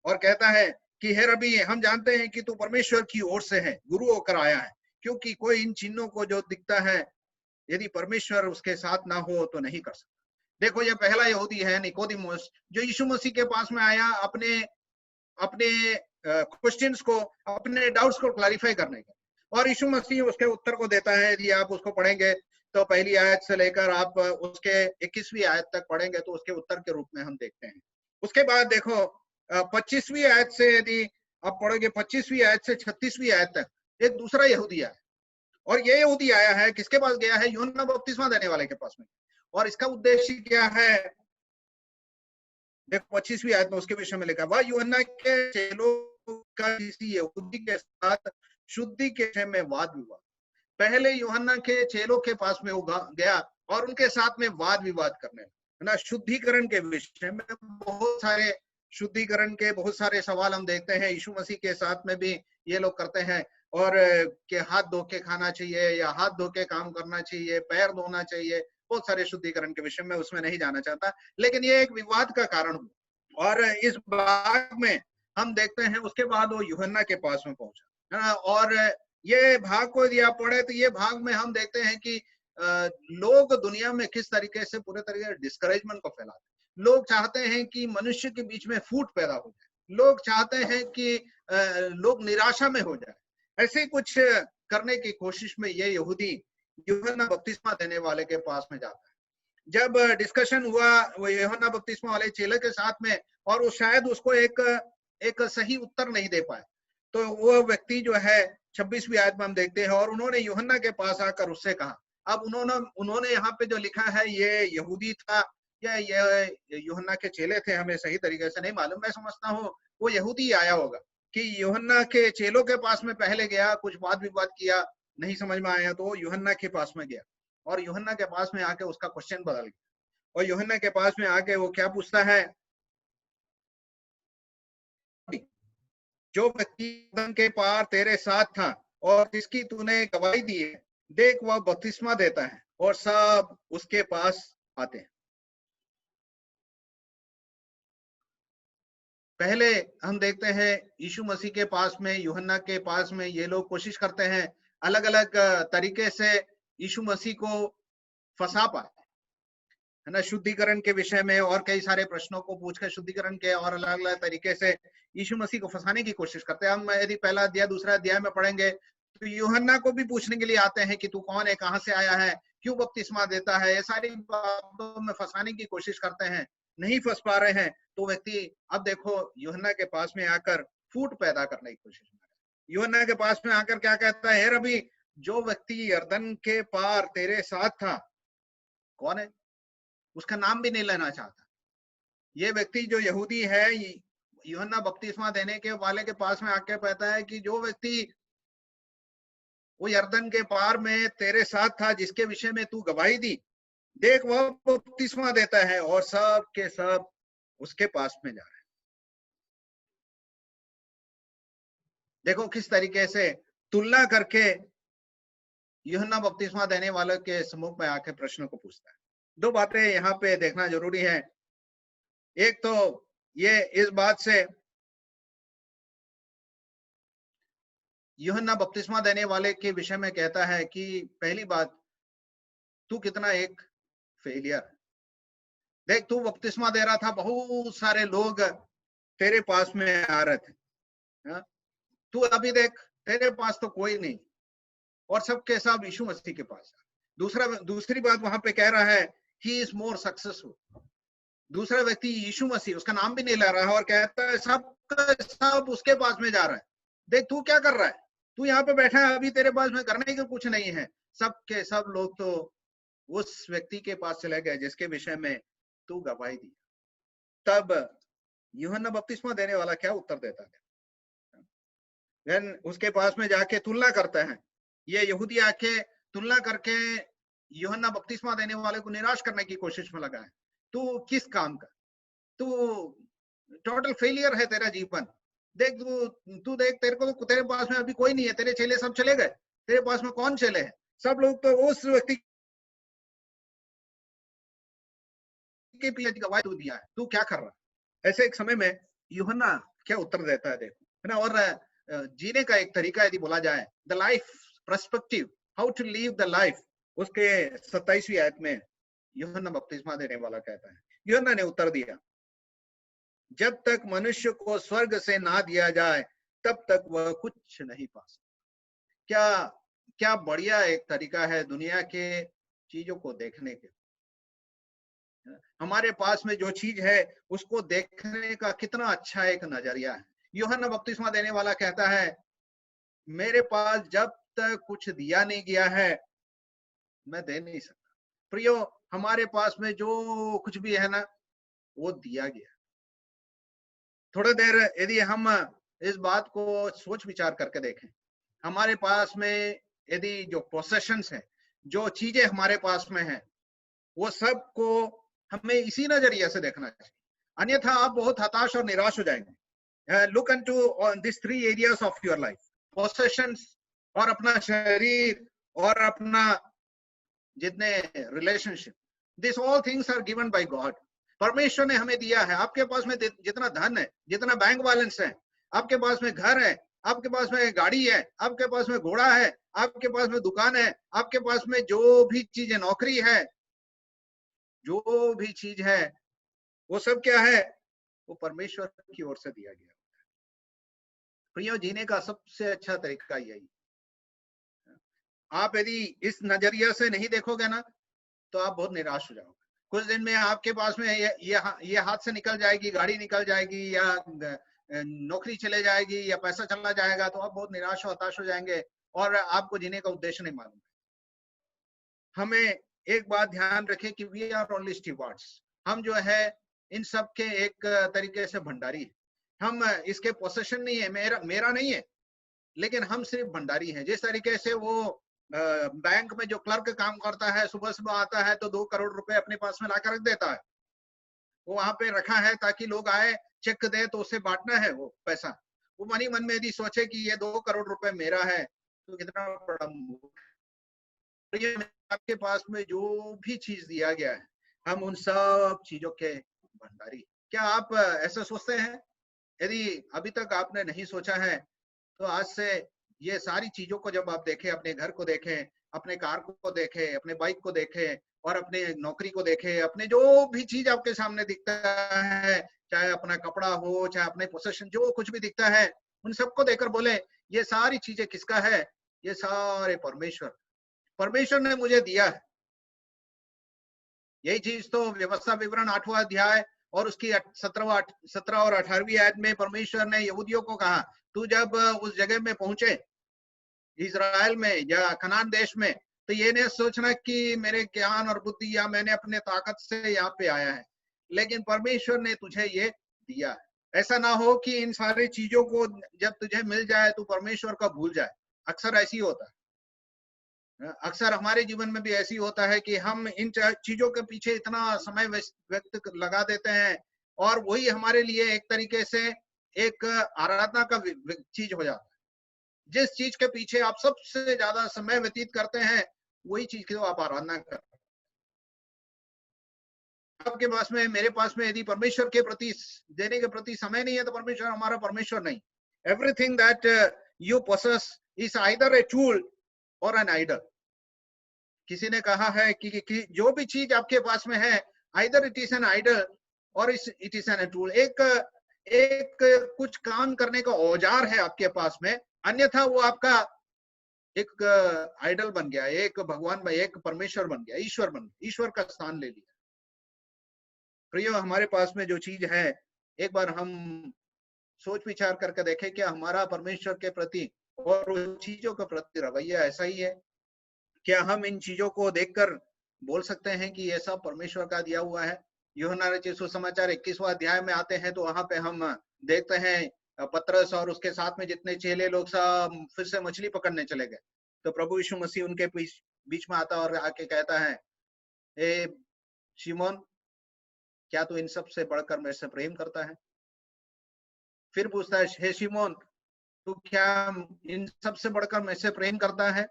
और कहता है कि हे रबी, हम जानते हैं कि तू परमेश्वर की ओर से है, गुरु होकर आया है, क्योंकि कोई इन चिन्हों को जो दिखता है यदि परमेश्वर उसके साथ ना हो तो नहीं कर सकता। देखो ये पहला यहूदी है निकोदिमुस जो यीशु मसीह के पास में आया अपने अपने क्वेश्चंस को, अपने डाउट्स को क्लैरिफाई करने के, और यीशु मसीह उसके उत्तर को देता है। यदि आप उसको पढ़ेंगे तो पहली आयत से लेकर आप उसके 21वीं आयत तक पढ़ेंगे तो उसके उत्तर के रूप में हम देखते हैं। उसके बाद देखो 25वीं आयत से यदि आप पढ़ोगे 25वीं आयत से 36वीं आयत तक एक दूसरा यहूदी आया, और ये यहूदी आया है किसके पास गया है? यूहन्ना बपतिस्मा देने वाले के पास में। और इसका उद्देश्य क्या है? देखो 25वीं आयत में उसके विषय में लिखा, वह यूहन्ना के चेलों का किसी यहूदी के साथ शुद्धि के विषय में वाद विवाद। पहले यूहन्ना के चेलों के पास में वो गया और उनके साथ में वाद विवाद करने, है ना, शुद्धिकरण के विषय में बहुत सारे शुद्धिकरण के बहुत सारे सवाल हम देखते हैं। यीशु मसीह के साथ में भी ये लोग करते हैं और के हाथ धो के खाना चाहिए या हाथ धो के काम करना चाहिए, पैर धोना चाहिए, बहुत सारे शुद्धिकरण के विषय में, उसमें नहीं जाना चाहता, लेकिन ये एक विवाद का कारण हुआ। और इस भाग में हम देखते हैं उसके बाद वो यूहन्ना के पास में पहुंचा, है ना। और ये भाग को यदि आप पढ़े तो ये भाग में हम देखते हैं कि लोग दुनिया में किस तरीके से पूरे तरीके से डिस्करेजमेंट को फैलाते। लोग चाहते हैं कि मनुष्य के बीच में फूट पैदा हो जाए, लोग चाहते हैं कि लोग निराशा में हो जाए, ऐसे कुछ करने की कोशिश में ये यहूदी यूहन्ना बपतिस्मा देने वाले के पास में जाता है। जब डिस्कशन हुआ वो यूहन्ना बपतिस्मा वाले चेले के साथ में और वो शायद उसको एक सही उत्तर नहीं दे पाए, तो वो व्यक्ति जो है 26वीं आयत में हम देखते हैं, और उन्होंने यूहन्ना के पास आकर उससे कहा। अब उन्होंने यहाँ पे जो लिखा है ये यहूदी था या ये यूहन्ना के चेले थे, हमें सही तरीके से नहीं मालूम। मैं समझता हूँ वो यहूदी आया होगा कि यूहन्ना के चेलों के पास में पहले गया, कुछ वाद विवाद किया, नहीं समझ में आया तो यूहन्ना के पास में गया और यूहन्ना के पास में आके उसका क्वेश्चन बदल गया। और यूहन्ना के पास में आके वो क्या पूछता है, जो व्यक्ति के पार तेरे साथ था और जिसकी तूने गवाही दी है, देख वह बपतिस्मा देता है और सब उसके पास आते हैं। पहले हम देखते हैं यीशु मसीह के पास में, यूहन्ना के पास में ये लोग कोशिश करते हैं अलग अलग तरीके से यीशु मसीह को फंसा पाए, है ना, शुद्धिकरण के विषय में और कई सारे प्रश्नों को पूछकर शुद्धिकरण के और अलग अलग तरीके से यीशु मसीह को फंसाने की कोशिश करते हैं। हम यदि पहला अध्याय दूसरा अध्याय में पढ़ेंगे तो यूहन्ना को भी पूछने के लिए आते हैं कि तू कौन है, कहाँ से आया है, क्यों बपतिस्मा देता है, ये सारी बातों में फंसाने की कोशिश करते हैं, नहीं फंस पा रहे हैं। तो व्यक्ति अब देखो यूहन्ना के पास में आकर फूट पैदा करने की कोशिश कर रहा है। यूहन्ना के पास में आकर क्या कहता है, रबी, जो व्यक्ति यरदन के पार तेरे साथ था कौन है? उसका नाम भी नहीं लेना चाहता। ये व्यक्ति जो यहूदी है यूहन्ना बपतिस्मा देने के वाले के पास में आके कहता है कि जो व्यक्ति वो यरदन के पार में तेरे साथ था, जिसके विषय में तू गवाही दी, देख वह बपतिस्मा देता है और सब के सब उसके पास में जा रहे हैं। देखो किस तरीके से तुलना करके यूहन्ना बपतिस्मा देने वाले के सम्मुख में आके प्रश्न को पूछता है। दो बातें यहाँ पे देखना जरूरी है। एक तो ये इस बात से यूहन्ना बपतिस्मा देने वाले के विषय में कहता है कि पहली बात, तू कितना एक फेलियर है। देख तू बपतिस्मा दे रहा था, बहुत सारे लोग तेरे पास में आ रहे थे, हाँ? तू अभी देख तेरे पास तो कोई नहीं और सबके सब यीशु मसीह के पास है। दूसरी बात वहां पे कह रहा है ही इज मोर सक्सेसफुल। दूसरा व्यक्ति यीशु मसीह, उसका नाम भी नहीं ले रहा है और कहता है सब उसके पास में जा रहा है। देख तू क्या कर रहा है, तू यहाँ पे बैठा है, अभी तेरे पास में करने के कुछ नहीं है। सबके सब लोग तो उस व्यक्ति के पास चले गए जिसके विषय में तू गवाही दी। तब यूहन्ना बपतिस्मा देने वाला क्या उत्तर देता है? उसके पास में जाके तुलना करता है। ये यहूदी आके तुलना करके यूहन्ना बपतिस्मा देने वाले को निराश करने की कोशिश में लगा है। तू किस काम का, तू टोटल फेलियर है तेरा जीवन। देख तू देख, तेरे को तो तेरे पास में अभी कोई नहीं है, तेरे चेले सब चले गए, तेरे पास में कौन चेले हैं? सब लोग तो उस व्यक्ति के पीछे गवाही तू दिया है, तू क्या कर रहा है? ऐसे एक समय में यूहन्ना क्या उत्तर देता है देखो, है ना। और जीने का एक तरीका यदि बोला जाए, the life perspective, how to live the life, उसके 27वीं आयत में यूहन्ना बपतिस्मा देने वाला कहता है, यूहन्ना ने उत्तर दिया, जब तक मनुष्य को स्वर्ग से ना दिया जाए तब तक वह कुछ नहीं पा सकता। क्या क्या बढ़िया एक तरीका है दुनिया के चीजों को देखने के। हमारे पास में जो चीज है उसको देखने का कितना अच्छा एक नजरिया है। यूहन्ना बपतिस्मा देने वाला कहता है, मेरे पास जब तक कुछ दिया नहीं गया है मैं दे नहीं सकता। प्रियो, हमारे पास में जो कुछ भी है ना वो दिया गया। थोड़ा देर यदि हम इस बात को सोच विचार करके देखें, हमारे पास में यदि जो पोसेशंस है, जो चीजें हमारे पास में है, वो सब को हमें इसी नजरिए से देखना चाहिए, अन्यथा आप बहुत हताश और निराश हो जाएंगे। Look into this 3 areas of your life, possessions और अपना शरीर और अपना जितने relationship, this all things are given by God. परमेश्वर ने हमें दिया है। आपके पास में जितना धन है, जितना बैंक बैलेंस है, आपके पास में घर है, आपके पास में गाड़ी है, आपके पास में घोड़ा है, आपके पास में दुकान है, आपके पास में जो भी चीज है, नौकरी है, जो भी चीज है, वो सब क्या है? वो परमेश्वर की ओर से दिया गया। प्रियो, जीने का सबसे अच्छा तरीका यही। आप यदि इस नजरिया से नहीं देखोगे ना तो आप बहुत निराश हो जाओगे। कुछ दिन में आपके पास में ये हाथ से निकल जाएगी, गाड़ी निकल जाएगी, या नौकरी चले जाएगी, या पैसा चला जाएगा, तो आप बहुत निराश और हताश हो जाएंगे और आपको जीने का उद्देश्य नहीं मालूम। हमें एक बात ध्यान रखें कि वी आर ओनली स्टीवर्ड्स। हम जो है इन सब के एक तरीके से भंडारी है। हम इसके पोसेशन नहीं है, मेरा नहीं है, लेकिन हम सिर्फ भंडारी हैं। जिस तरीके से वो बैंक में जो क्लर्क काम करता है, सुबह सुबह आता है तो 2 करोड़ रुपए अपने पास में लाकर रख देता है। वो वहां पे रखा है ताकि लोग आए, चेक दे तो उसे बांटना है वो पैसा। वो मन ही मन में यदि सोचे कि ये 2 करोड़ रुपए मेरा है तो कितना बड़ा आपके पास में जो भी चीज दिया गया है, हम उन सब चीजों के भंडारी। क्या आप ऐसा सोचते हैं? यदि अभी तक आपने नहीं सोचा है तो आज से ये सारी चीजों को जब आप देखें, अपने घर को देखें, अपने कार को देखें, अपने बाइक को देखें और अपने नौकरी को देखें, अपने जो भी चीज आपके सामने दिखता है, चाहे अपना कपड़ा हो, चाहे अपने पोसेशन, जो कुछ भी दिखता है, उन सबको देखकर बोले ये सारी चीजें किसका है? ये सारे परमेश्वर ने मुझे दिया है। यही चीज तो व्यवस्था विवरण 8वां अध्याय और उसकी 17 और 18वीं आयत में परमेश्वर ने यहूदियों को कहा, तू जब उस जगह में पहुंचे, इजराइल में या कनान देश में, तो ये नहीं सोचना कि मेरे ज्ञान और बुद्धि या मैंने अपने ताकत से यहाँ पे आया है, लेकिन परमेश्वर ने तुझे ये दिया है। ऐसा ना हो कि इन सारी चीजों को जब तुझे मिल जाए तो परमेश्वर का भूल जाए। अक्सर ऐसी होता है, अक्सर हमारे जीवन में भी ऐसी होता है कि हम इन चीजों के पीछे इतना समय व्यक्त लगा देते हैं और वही हमारे लिए एक तरीके से एक आराधना का चीज हो जाता है। जिस चीज के पीछे आप सबसे ज्यादा समय व्यतीत करते हैं वही चीज की तो आप आराधना करते हैं। आपके पास में, मेरे पास में यदि परमेश्वर के प्रति देने के प्रति समय नहीं है तो परमेश्वर हमारा परमेश्वर नहीं। Everything that you possess is either a tool or an idol. किसी ने कहा है कि जो भी चीज आपके पास में है, either it is an idol or it is an tool. एक कुछ काम करने का औजार है आपके पास में, अन्यथा वो आपका एक आइडल बन गया, एक भगवान, एक परमेश्वर बन गया, ईश्वर बन गया, ईश्वर का स्थान ले लिया। प्रियो, हमारे पास में जो चीज है, एक बार हम सोच विचार करके देखें क्या हमारा परमेश्वर के प्रति और उन चीजों के प्रति रवैया ऐसा ही है? क्या हम इन चीजों को देखकर बोल सकते हैं कि ये सब परमेश्वर का दिया हुआ है? यूहन्ना रचित सुसमाचार 21वां अध्याय में आते हैं तो वहां पे हम देखते हैं पतरस और उसके साथ में जितने चेले लोग सब फिर से मछली पकड़ने चले गए। तो प्रभु यीशु मसीह उनके बीच में आता और आके कहता है, ए शिमोन, क्या तू इन सब से बढ़कर मेरे से प्रेम करता है? फिर पूछता है, हे शिमोन, तू क्या इन सब से बढ़कर मेरे से प्रेम करता है?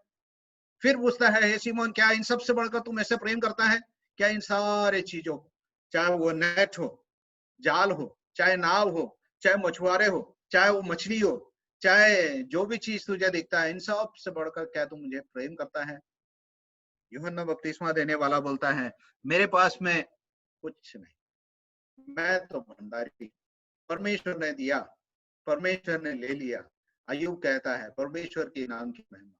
फिर पूछता है, हे शिमोन, क्या इन सब से बढ़कर तू मेरे से प्रेम करता है? क्या इन सारे चीजों, चाहे वो नेट हो, जाल हो, चाहे नाव हो, चाहे मछुआरे हो, चाहे वो मछली हो, चाहे जो भी चीज तुझे दिखता है, इन सब से बढ़कर क्या तू मुझे प्रेम करता है? यूहन्ना बपतिस्मा देने वाला बोलता है, मेरे पास में कुछ नहीं, मैं तो भंडारी, परमेश्वर ने दिया, परमेश्वर ने ले लिया। अय्यूब कहता है, परमेश्वर के नाम की महिमा।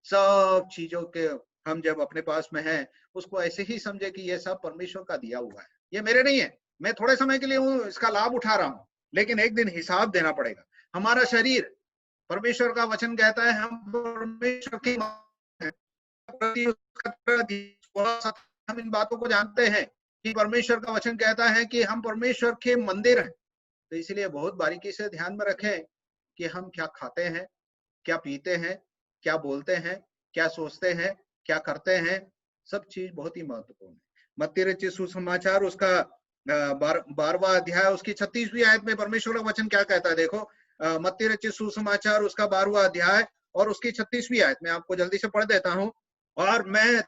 सब चीजों के हम जब अपने पास में है, उसको ऐसे ही समझे कि ये सब परमेश्वर का दिया हुआ है, ये मेरे नहीं है, मैं थोड़े समय के लिए हूँ, इसका लाभ उठा रहा हूँ, लेकिन एक दिन हिसाब देना पड़ेगा। हमारा शरीर, परमेश्वर का वचन कहता है, हम परमेश्वर की हम इन बातों को जानते हैं कि परमेश्वर का वचन कहता है कि हम परमेश्वर के मंदिर हैं। तो इसलिए बहुत बारीकी से ध्यान में रखें कि हम क्या खाते हैं, क्या पीते हैं, क्या बोलते हैं, क्या सोचते हैं, क्या करते हैं, सब चीज बहुत ही महत्वपूर्ण है। मत्ती रचित सुसमाचार उसका 12वां अध्याय उसकी 36वीं आयत में परमेश्वर का वचन क्या कहता है? देखो, मत्ती रचित सुसमाचार उसका 12वां अध्याय और उसकी 36वीं आयत में आपको जल्दी से पढ़ देता हूं। और मैं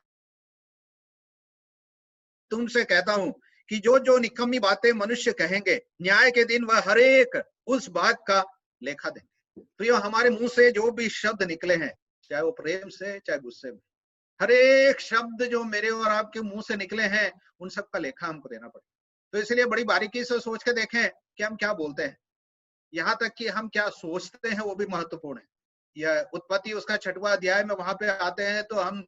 तुमसे कहता हूं कि जो जो निकम्मी बातें मनुष्य कहेंगे, न्याय के दिन वह हर एक उस बात का लेखा देंगे। तो ये हमारे मुंह से जो भी शब्द निकले हैं, चाहे वो प्रेम से चाहे गुस्से में, हर एक शब्द जो मेरे और आपके मुंह से निकले हैं, उन सब का लेखा हमको देना पड़ेगा। तो इसलिए बड़ी बारीकी से सोच के देखें कि हम क्या बोलते हैं, यहाँ तक कि हम क्या सोचते हैं वो भी महत्वपूर्ण है। यह उत्पत्ति उसका 6वां अध्याय में वहां पे आते हैं तो हम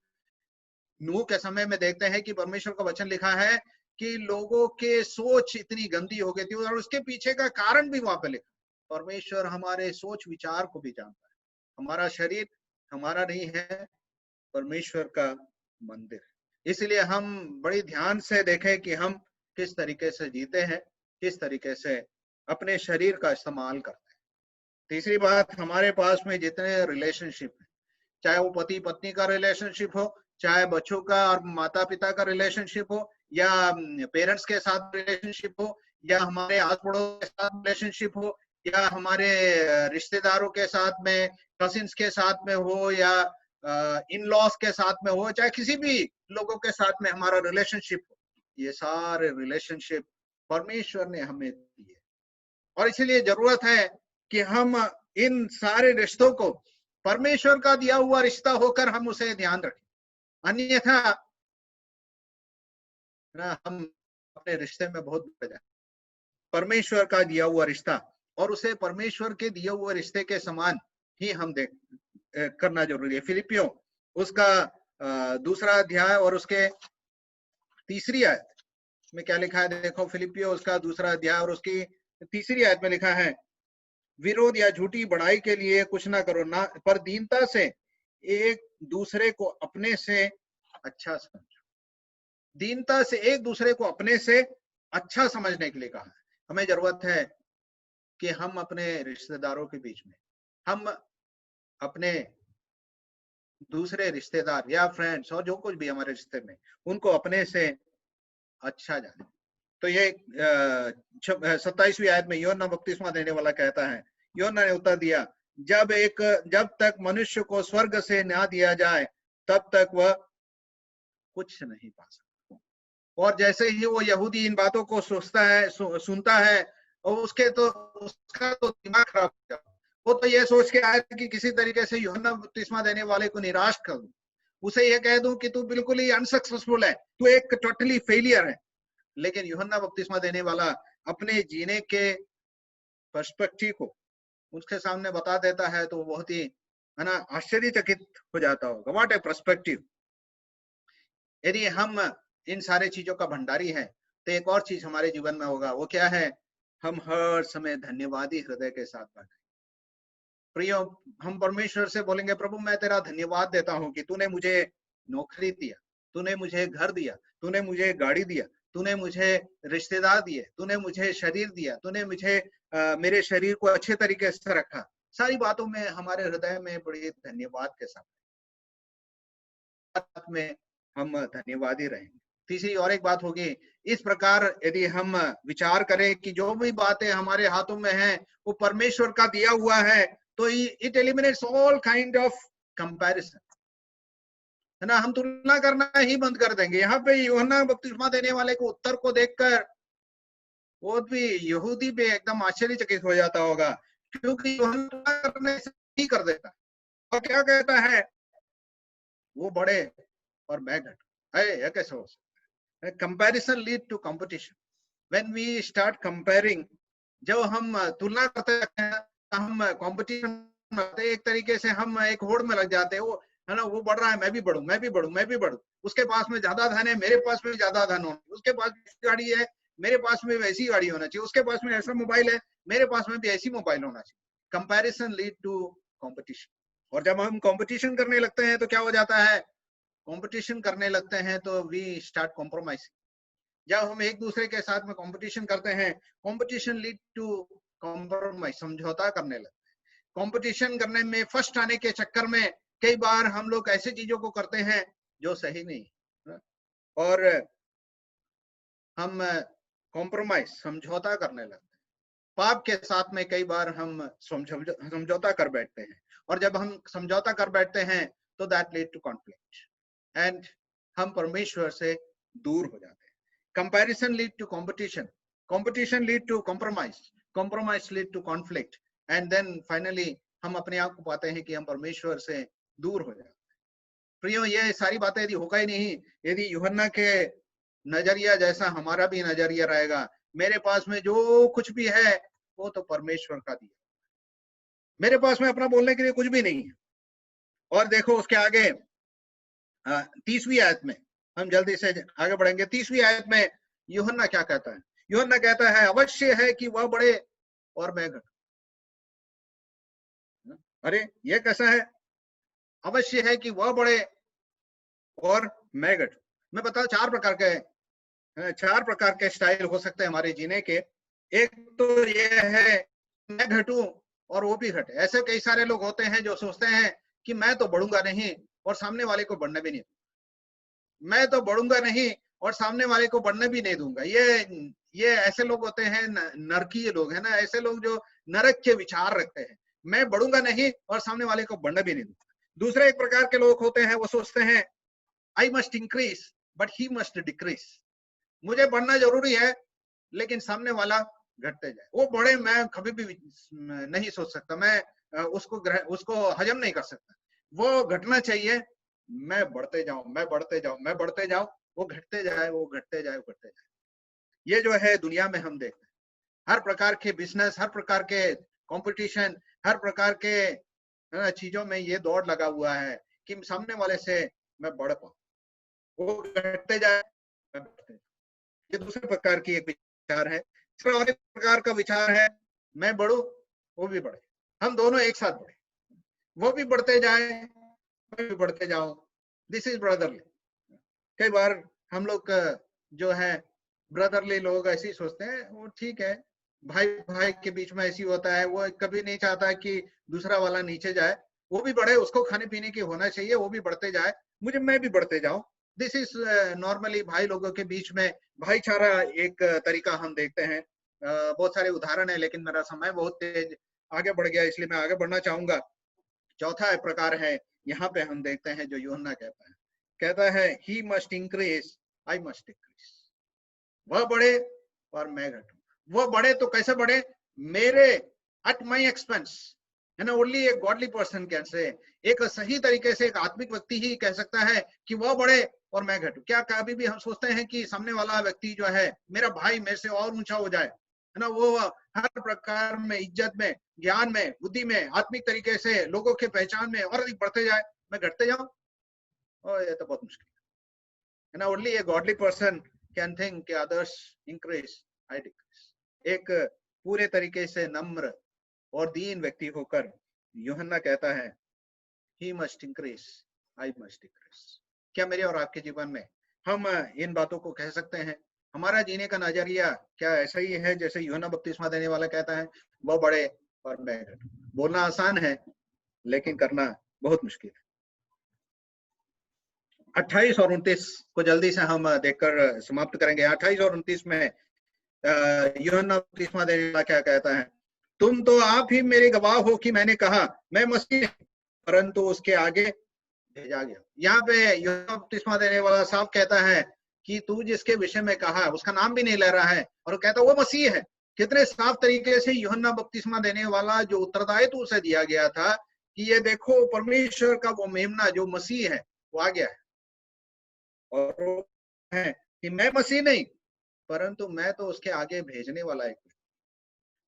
नूह के समय में देखते हैं कि परमेश्वर का वचन लिखा है कि लोगों के सोच इतनी गंदी हो गई थी और उसके पीछे का कारण भी वहां पे लिखा। परमेश्वर हमारे सोच विचार को भी जानता है। हमारा शरीर हमारा नहीं है, परमेश्वर का मंदिर है। इसलिए हम बड़ी ध्यान से देखें कि हम किस तरीके से जीते हैं, किस तरीके से अपने शरीर का इस्तेमाल करते हैं। तीसरी बात, हमारे पास में जितने रिलेशनशिप है, चाहे वो पति पत्नी का रिलेशनशिप हो, चाहे बच्चों का और माता पिता का रिलेशनशिप हो, या पेरेंट्स के साथ रिलेशनशिप हो, या हमारे आस पड़ोस के साथ रिलेशनशिप हो, या हमारे रिश्तेदारों के साथ में, कजिन्स के साथ में हो, या इन लॉज के साथ में हो, चाहे किसी भी लोगों के साथ में हमारा रिलेशनशिप हो, ये सारे रिलेशनशिप परमेश्वर ने हमें दिए और इसीलिए जरूरत है कि हम इन सारे रिश्तों को परमेश्वर का दिया हुआ रिश्ता होकर हम उसे ध्यान रखें। अन्यथा हम अपने रिश्ते में बहुत बढ़ जाए। परमेश्वर का दिया हुआ रिश्ता और उसे परमेश्वर के दिए हुए रिश्ते के समान ही हम देख करना जरूरी है। फिलिपियों उसका 2 अध्याय और उसके 3 आयत में क्या लिखा है? देखो, फिलिपियों उसका 2 अध्याय और उसकी 3 आयत में लिखा है, विरोध या झूठी बढ़ाई के लिए कुछ ना करो, ना पर दीनता से एक दूसरे को अपने से अच्छा समझो। दीनता से एक दूसरे को अपने से अच्छा समझने के लिए कहा है। हमें जरूरत है कि हम अपने रिश्तेदारों के बीच में, हम अपने दूसरे रिश्तेदार या फ्रेंड्स और जो कुछ भी हमारे रिश्ते में, उनको अपने से अच्छा जाने। तो ये 27वीं आयत में यूहन्ना बपतिस्मा देने वाला कहता है, यूहन्ना ने उत्तर दिया, जब तक मनुष्य को स्वर्ग से ना दिया जाए तब तक वह कुछ नहीं पा सकता। और जैसे ही वो यहूदी इन बातों को सोचता है, सुनता है, और उसका तो दिमाग खराब हो जाता है। वो तो ये सोच के आया कि किसी तरीके से यूहन्ना बपतिस्मा देने वाले को निराश कर दूं, उसे ये कह दूं कि तू बिल्कुल ही अनसक्सेसफुल है, तू एक टोटली फेलियर है। लेकिन यूहन्ना बपतिस्मा देने वाला अपने जीने के पर्सपेक्टिव को उसके सामने बता देता है, तो बहुत ही, है ना, आश्चर्यचकित हो जाता होगा। What A perspective. यदि हम इन सारे चीजों का भंडारी है, तो एक और चीज हमारे जीवन में होगा, वो क्या है? हम हर समय धन्यवादी हृदय के साथ बैठे। प्रियो, हम परमेश्वर से बोलेंगे, प्रभु मैं तेरा धन्यवाद देता हूँ कि तूने मुझे नौकरी दिया, तूने मुझे घर दिया, तूने मुझे गाड़ी दिया, तूने मुझे रिश्तेदार दिए, तूने मुझे शरीर दिया, तूने मुझे मेरे शरीर को अच्छे तरीके से रखा। सारी बातों में हमारे हृदय में बड़ी धन्यवाद के साथ में हम धन्यवादी रहेंगे। तीसरी और एक बात होगी, इस प्रकार यदि हम विचार करें कि जो भी बातें हमारे हाथों में हैं वो परमेश्वर का दिया हुआ है, तो it eliminates all kind of comparison, है ना। हम तुलना करना ही बंद कर देंगे। यहाँ पे यूहन्ना बपतिस्मा देने वाले को उत्तर को देखकर वो भी यहूदी भी एकदम आश्चर्यचकित हो जाता होगा, क्योंकि यूहन्ना तुलना करने से ही कर देता है। और क्या कहता है? वो बड़े और मैं घट है, यह कैसे हो सकता है? Comparison lead to competition. When we start comparing, जब हम तुलना करते हैं, हम कंपटीशन में एक तरीके से हम एक होड़ में लग जाते हैं। वो, है ना, वो बढ़ रहा है, मैं भी बढ़ूं, मैं भी बढ़ूं, मैं भी बढ़ूं। उसके पास में ज्यादा धन है, मेरे पास में ज्यादा धन होना चाहिए। उसके पास गाड़ी है, मेरे पास में वैसी गाड़ी होना चाहिए। उसके पास में ऐसा मोबाइल है, मेरे पास में भी ऐसी मोबाइल होना चाहिए। Comparison lead to competition. और जब हम कंपटीशन करने लगते हैं तो क्या हो जाता है? कंपटीशन करने लगते हैं तो वी स्टार्ट कॉम्प्रोमाइजिंग। जब हम एक दूसरे के साथ में कंपटीशन करते हैं, कंपटीशन लीड टू कॉम्प्रोमाइज, समझौता करने लगते हैं। कंपटीशन करने में फर्स्ट आने के चक्कर में कई बार हम लोग ऐसे चीजों को करते हैं जो सही नहीं है, और हम कॉम्प्रोमाइज, समझौता करने लगते हैं। पाप के साथ में कई बार हम समझौता कर बैठते हैं, और जब हम समझौता कर बैठते हैं तो that lead to conflict, and हम परमेश्वर से दूर हो जाते हैं। Comparison lead to competition, competition lead to compromise, compromise lead to conflict, and then finally हम अपने आप को पाते हैं कि हम परमेश्वर से दूर हो जाते हैं। प्रियो, ये सारी बातें यदि होगा ही नहीं, यदि यूहन्ना के नजरिया जैसा हमारा भी नजरिया रहेगा, मेरे पास में जो कुछ भी है वो तो परमेश्वर का दिया, मेरे पास में अपना बोलने के लिए कुछ भी नहीं है। और देखो उसके आगे 30वीं आयत में हम जल्दी से आगे बढ़ेंगे। 30वीं आयत में यूहन्ना क्या कहता है? यूहन्ना कहता है, अवश्य है कि वह बढ़े और मैं घटूं। अरे ये कैसा है? अवश्य है कि वह बढ़े और मैं घटूं। मैं बताऊं, चार प्रकार के स्टाइल हो सकते हैं हमारे जीने के। एक तो ये है, मैं घटूं और वो भी घटे। ऐसे कई सारे लोग होते हैं जो सोचते हैं कि मैं तो बढ़ूंगा नहीं और सामने वाले को बढ़ने भी नहीं, मैं तो बढ़ूंगा नहीं और सामने वाले को बढ़ने भी नहीं दूंगा। ये ऐसे लोग होते हैं, नरकीय लोग, है ना। ऐसे लोग जो नरक के विचार रखते हैं, मैं बढ़ूंगा नहीं और सामने वाले को बढ़ने भी नहीं दूंगा। दूसरे एक प्रकार के लोग होते हैं, वो सोचते हैं, I must increase but he must decrease. मुझे बढ़ना जरूरी है लेकिन सामने वाला घटते जाए। वो बढ़े, मैं कभी भी नहीं सोच सकता, मैं उसको हजम नहीं कर सकता। वो घटना चाहिए, मैं बढ़ते जाऊं, मैं बढ़ते जाऊं, मैं बढ़ते जाऊं, वो घटते जाए, वो घटते जाए, वो घटते जाए। ये जो है दुनिया में हम देखते हैं, हर प्रकार के बिजनेस, हर प्रकार के कंपटीशन, हर प्रकार के चीजों में ये दौड़ लगा हुआ है कि सामने वाले से मैं बढ़ पाऊं। वो घटते जाए, मैं बढ़ते जाऊं। ये दूसरे प्रकार की एक विचार है। तीसरा और एक प्रकार का विचार है, मैं बढ़ू, वो भी बढ़े, हम दोनों एक साथ बढ़े, वो भी बढ़ते जाए, मैं भी बढ़ते जाऊं। This is brotherly. कई बार हम लोग जो है ब्रदरली लोग ऐसे ही सोचते हैं, वो ठीक है, भाई भाई के बीच में ऐसी होता है, वो कभी नहीं चाहता कि दूसरा वाला नीचे जाए, वो भी बढ़े, उसको खाने पीने की होना चाहिए, वो भी बढ़ते जाए, मैं भी बढ़ते जाऊं। दिस इज नॉर्मली भाई लोगों के बीच में भाईचारा एक तरीका हम देखते हैं। बहुत सारे उदाहरण है, लेकिन मेरा समय बहुत तेज आगे बढ़ गया, इसलिए मैं आगे बढ़ना चाहूंगा। चौथा प्रकार है, यहाँ पे हम देखते हैं जो यूहन्ना कहता है he must increase, I must decrease. वह बढ़े और मैं घटूं। वह बढ़े तो कैसे बढ़े? मेरे एट माई एक्सपेंस, है ना। ओनली एक गॉडली पर्सन कैन से, एक सही तरीके से एक आत्मिक व्यक्ति ही कह सकता है कि वह बढ़े और मैं घटूं। क्या कभी भी हम सोचते हैं कि सामने वाला व्यक्ति जो है, मेरा भाई मेरे से और ऊंचा हो जाए, है ना, वो हर प्रकार में, इज्जत में, ज्ञान में, बुद्धि में, आत्मिक तरीके से लोगों के पहचान में और अधिक बढ़ते जाए, मैं घटते जाऊं? और ये तो बहुत मुश्किल है ना। Only A godly person can think कि अदर्स इंक्रीज, आई डिक्रीज। एक पूरे तरीके से नम्र और दीन व्यक्ति होकर यूहन्ना कहता है he must increase, I must decrease. क्या मेरे और आपके जीवन में हम इन बातों को कह सकते हैं? हमारा जीने का नजरिया क्या ऐसा ही है जैसे यूहन्ना बपतिस्मा देने वाला कहता है, वो बढ़े और मैं घटूं? बोलना आसान है, लेकिन करना बहुत मुश्किल है। 28 और 29 को जल्दी से हम देखकर समाप्त करेंगे। 28 और 29 में यूहन्ना बपतिस्मा देने वाला क्या कहता है? तुम तो आप ही मेरे गवाह हो कि मैंने कहा मैं मसीह, परंतु उसके आगे भेजा गया। यहाँ पे यूहन्ना बपतिस्मा देने वाला साफ कहता है कि तू जिसके विषय में कहा, उसका नाम भी नहीं ले रहा है, और कहता वो मसीह है। कितने साफ तरीके से यूहन्ना बपतिस्मा देने वाला जो उत्तरदायित्व उसे दिया गया था कि ये देखो परमेश्वर का वो मेमना जो मसीह है वो आ गया है, और वो है कि मैं मसीह नहीं, परंतु मैं तो उसके आगे भेजने वाला एक।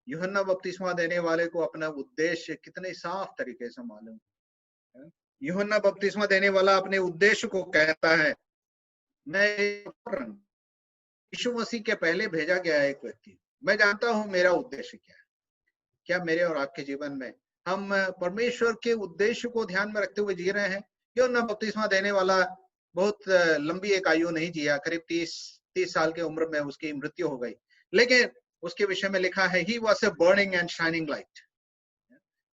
यूहन्ना बपतिस्मा देने वाले को अपना उद्देश्य कितने साफ तरीके से मालूम है। यूहन्ना बपतिस्मा देने वाला अपने उद्देश्य को कहता है, मैं यीशु मसीह के पहले भेजा गया एक व्यक्ति, मैं जानता हूं मेरा उद्देश्य क्या है। क्या मेरे और आपके जीवन में हम परमेश्वर के उद्देश्य को ध्यान में रखते हुए जी रहे हैं? यूहन्ना बपतिस्मा देने वाला बहुत लंबी एक आयु नहीं जिया, करीब 30 साल की उम्र में उसकी मृत्यु हो गई, लेकिन उसके विषय में लिखा है he was a burning and shining light.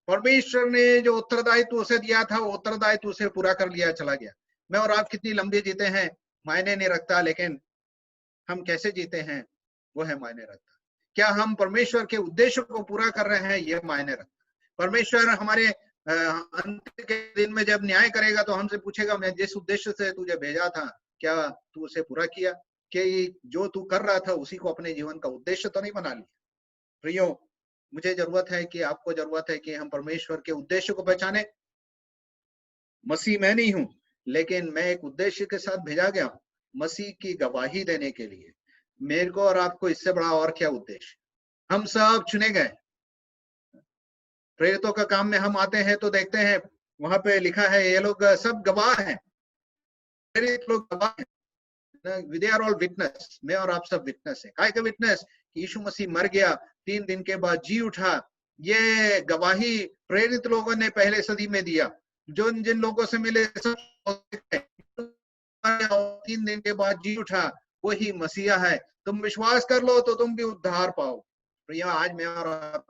परमेश्वर ने जो उत्तरदायित्व उसे दिया था, वो उत्तरदायित्व उसे पूरा कर लिया, चला गया। मैं और आप कितनी लंबी जीते हैं मायने नहीं रखता, लेकिन हम कैसे जीते हैं वो है मायने रखता। क्या हम परमेश्वर के उद्देश्य को पूरा कर रहे हैं, ये मायने रखता। परमेश्वर हमारे अंत के दिन में जब न्याय करेगा तो हमसे पूछेगा, मैं जिस उद्देश्य से तुझे भेजा था क्या तू उसे पूरा किया? कि जो तू कर रहा था उसी को अपने जीवन का उद्देश्य तो नहीं बना लिया? प्रियो, मुझे जरूरत है कि आपको जरूरत है कि हम परमेश्वर के उद्देश्य को पहचाने। मसीह मैं नहीं हूं, लेकिन मैं एक उद्देश्य के साथ भेजा गया हूं, मसीह की गवाही देने के लिए। मेरे को और आपको इससे बड़ा और क्या उद्देश्य? हम सब चुने गए। प्रेरितों का काम में हम आते हैं तो देखते हैं वहां पे लिखा है ये लोग सब गवाह हैं, प्रेरित लोग गवाह हैं, दे आर ऑल विटनेस। मैं और आप सब विटनेस है। काय का विटनेस? कि यीशु मसीह मर गया, 3 दिन के बाद जी उठा। ये गवाही प्रेरित लोगों ने पहले सदी में दिया। जो जिन लोगों से मिले सब 3 दिन के बाद जी उठा, वही मसीहा है। तुम विश्वास कर लो तो तुम भी उद्धार पाओ। प्रिय, आज मैं और आप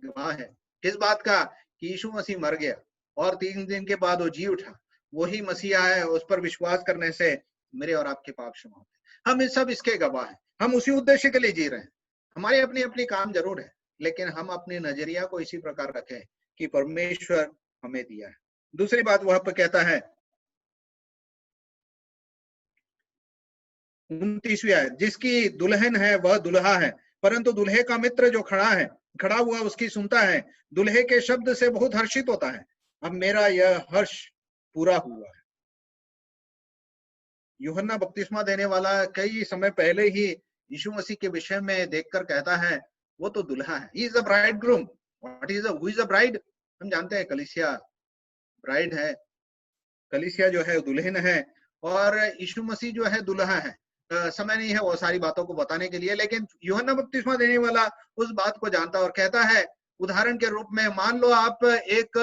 गवाह है किस बात का? कि यीशु मसीह मर गया और 3 दिन के बाद वो जी उठा। वही मसीहा है, उस पर विश्वास करने से मेरे और आपके पाप क्षमा होते हैं। हम सब इसके गवाह हैं। हम उसी उद्देश्य के लिए जी रहे हैं। हमारे अपने अपने काम जरूर है, लेकिन हम अपने नजरिया को इसी प्रकार रखें कि परमेश्वर हमें दिया है। दूसरी बात वहां पर कहता है 29वीं आयत, जिसकी दुल्हन है वह दुल्हा है, परंतु दुल्हे का मित्र जो खड़ा हुआ उसकी सुनता है, दुल्हे के शब्द से बहुत हर्षित होता है। अब मेरा यह हर्ष पूरा हुआ है। यूहन्ना बपतिस्मा देने वाला कई समय पहले ही यीशु मसीह के विषय में देखकर कहता है वो तो दुल्हा है। He is the bride groom. What is who is the bride? हम जानते हैं कलीसिया ब्राइड है, कलीसिया जो है दुल्हन है, और यीशु मसीह जो है दुल्हा है। समय नहीं है वो सारी बातों को बताने के लिए, लेकिन यूहन्ना बपतिस्मा देने वाला उस बात को जानता और कहता है, उदाहरण के रूप में मान लो आप एक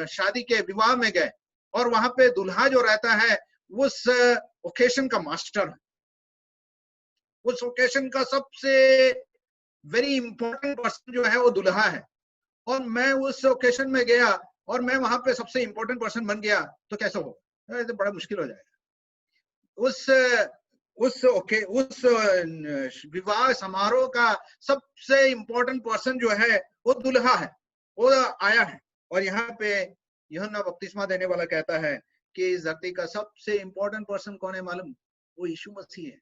शादी के विवाह में गए और वहां पे दुल्हा जो रहता है उस ओकेशन का मास्टर है, उस ओकेशन का सबसे वेरी इंपॉर्टेंट पर्सन जो है वो दुल्हा है, और मैं उस ओकेशन में गया और मैं वहां पे सबसे इंपॉर्टेंट पर्सन बन गया, तो कैसे हो? तो बड़ा मुश्किल हो जाएगा। उस विवाह समारोह का सबसे इंपॉर्टेंट पर्सन जो है वो दुल्हा है, वो आया है। और यहाँ पे यूहन्ना बपतिस्मा देने वाला कहता है कि इस धरती का सबसे इंपॉर्टेंट पर्सन कौन है मालूम? वो यीशु मसीह है।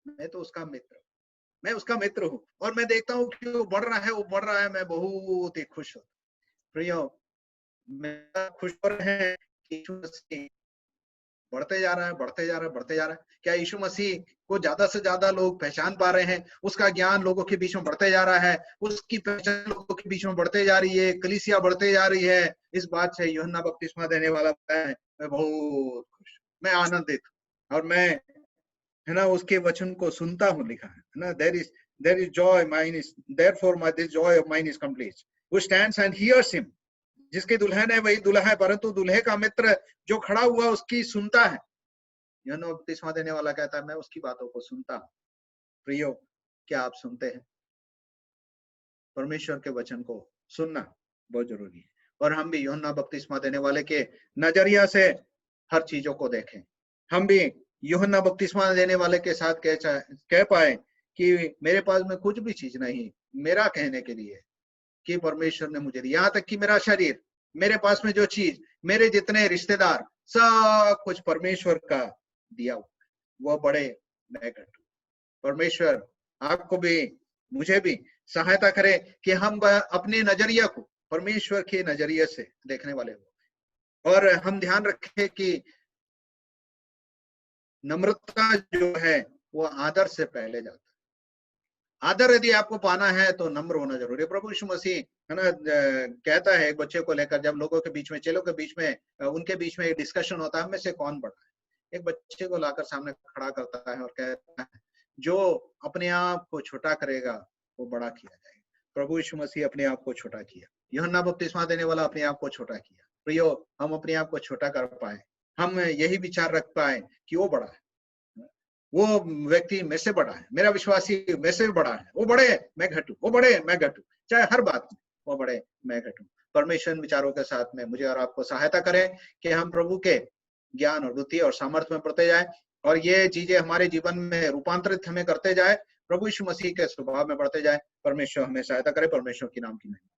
मैं तो उसका मित्र, मैं उसका मित्र हूँ, और मैं देखता हूँ कि वो बढ़ रहा है, मैं बहुत ही खुश हूँ। प्रियो, मैं खुश हो रहे हैं कि यीशु मसीह बढ़ते जा रहा है, बढ़ते जा रहा है, बढ़ते जा रहा है। क्या यीशु मसीह को ज्यादा से ज्यादा लोग पहचान पा रहे हैं? उसका ज्ञान लोगों के बीच में बढ़ते जा रहा है, उसकी पहचान लोगों के बीच में बढ़ते जा रही है, कलीसिया बढ़ते जा रही है। इस बात से यूहन्ना बपतिस्मा देने वाला मैं बहुत खुश, मैं आनंदित, और मैं, है ना, उसके वचन को सुनता हूँ। लिखा है ना, there is joy mine is therefore my this joy of mine is complete, who stands and hears him. जिसकी दुल्हन है वही दूल्हा है, परंतु दूल्हे का मित्र जो खड़ा हुआ उसकी सुनता है। यूहन्ना बपतिस्मा देने वाला कहता है मैं उसकी बातों को सुनता हूँ। प्रियो, क्या आप सुनते हैं? परमेश्वर के वचन को सुनना बहुत जरूरी है, और हम भी यूहन्ना बपतिस्मा देने वाले के नजरिया से हर चीजों को देखें। हम भी यूहन्ना बपतिस्मा देने वाले के साथ कह पाए कि मेरे पास में कुछ भी चीज नहीं मेरा कहने के लिए, कि परमेश्वर ने मुझे दिया। यहाँ तक कि मेरा शरीर, मेरे पास में जो चीज, मेरे जितने रिश्तेदार, सब कुछ परमेश्वर का दिया हुआ, वो बड़े मैं घटू। परमेश्वर आपको भी मुझे भी सहायता करे कि हम अपने नजरिया को परमेश्वर के नजरिए से देखने वाले हो, और हम ध्यान रखें कि नम्रता जो है वो आदर से पहले जाता है। आदर यदि आपको पाना है तो नम्र होना जरूरी है। प्रभु यीशु मसीह, है ना, कहता है एक बच्चे को लेकर, जब लोगों के बीच में, चेलों के बीच में, उनके बीच में एक डिस्कशन होता है, हम में से कौन बड़ा है। एक बच्चे को लाकर सामने खड़ा करता है और कहता है जो अपने आप को छोटा करेगा वो बड़ा किया जाएगा। प्रभु यीशु मसीह अपने आप को छोटा किया, यूहन्ना बपतिस्मा देने वाला अपने आप को छोटा किया। प्रियो, हम अपने आप को छोटा कर पाए, हम यही विचार रख पाए कि वो बड़ा है, वो व्यक्ति मेरे से बड़ा है, मेरा विश्वासी मेरे से बड़ा है, वो बड़े मैं घटू, वो बड़े मैं घटू, चाहे हर बात में वो बड़े मैं घटू। परमेश्वर विचारों के साथ में मुझे और आपको सहायता करें कि हम प्रभु के ज्ञान और बुद्धि और सामर्थ्य में बढ़ते जाए, और ये चीजें हमारे जीवन में रूपांतरित हमें करते जाए, प्रभु यीशु मसीह के स्वभाव में बढ़ते जाए। परमेश्वर हमें सहायता करे। परमेश्वर के नाम की महिमा।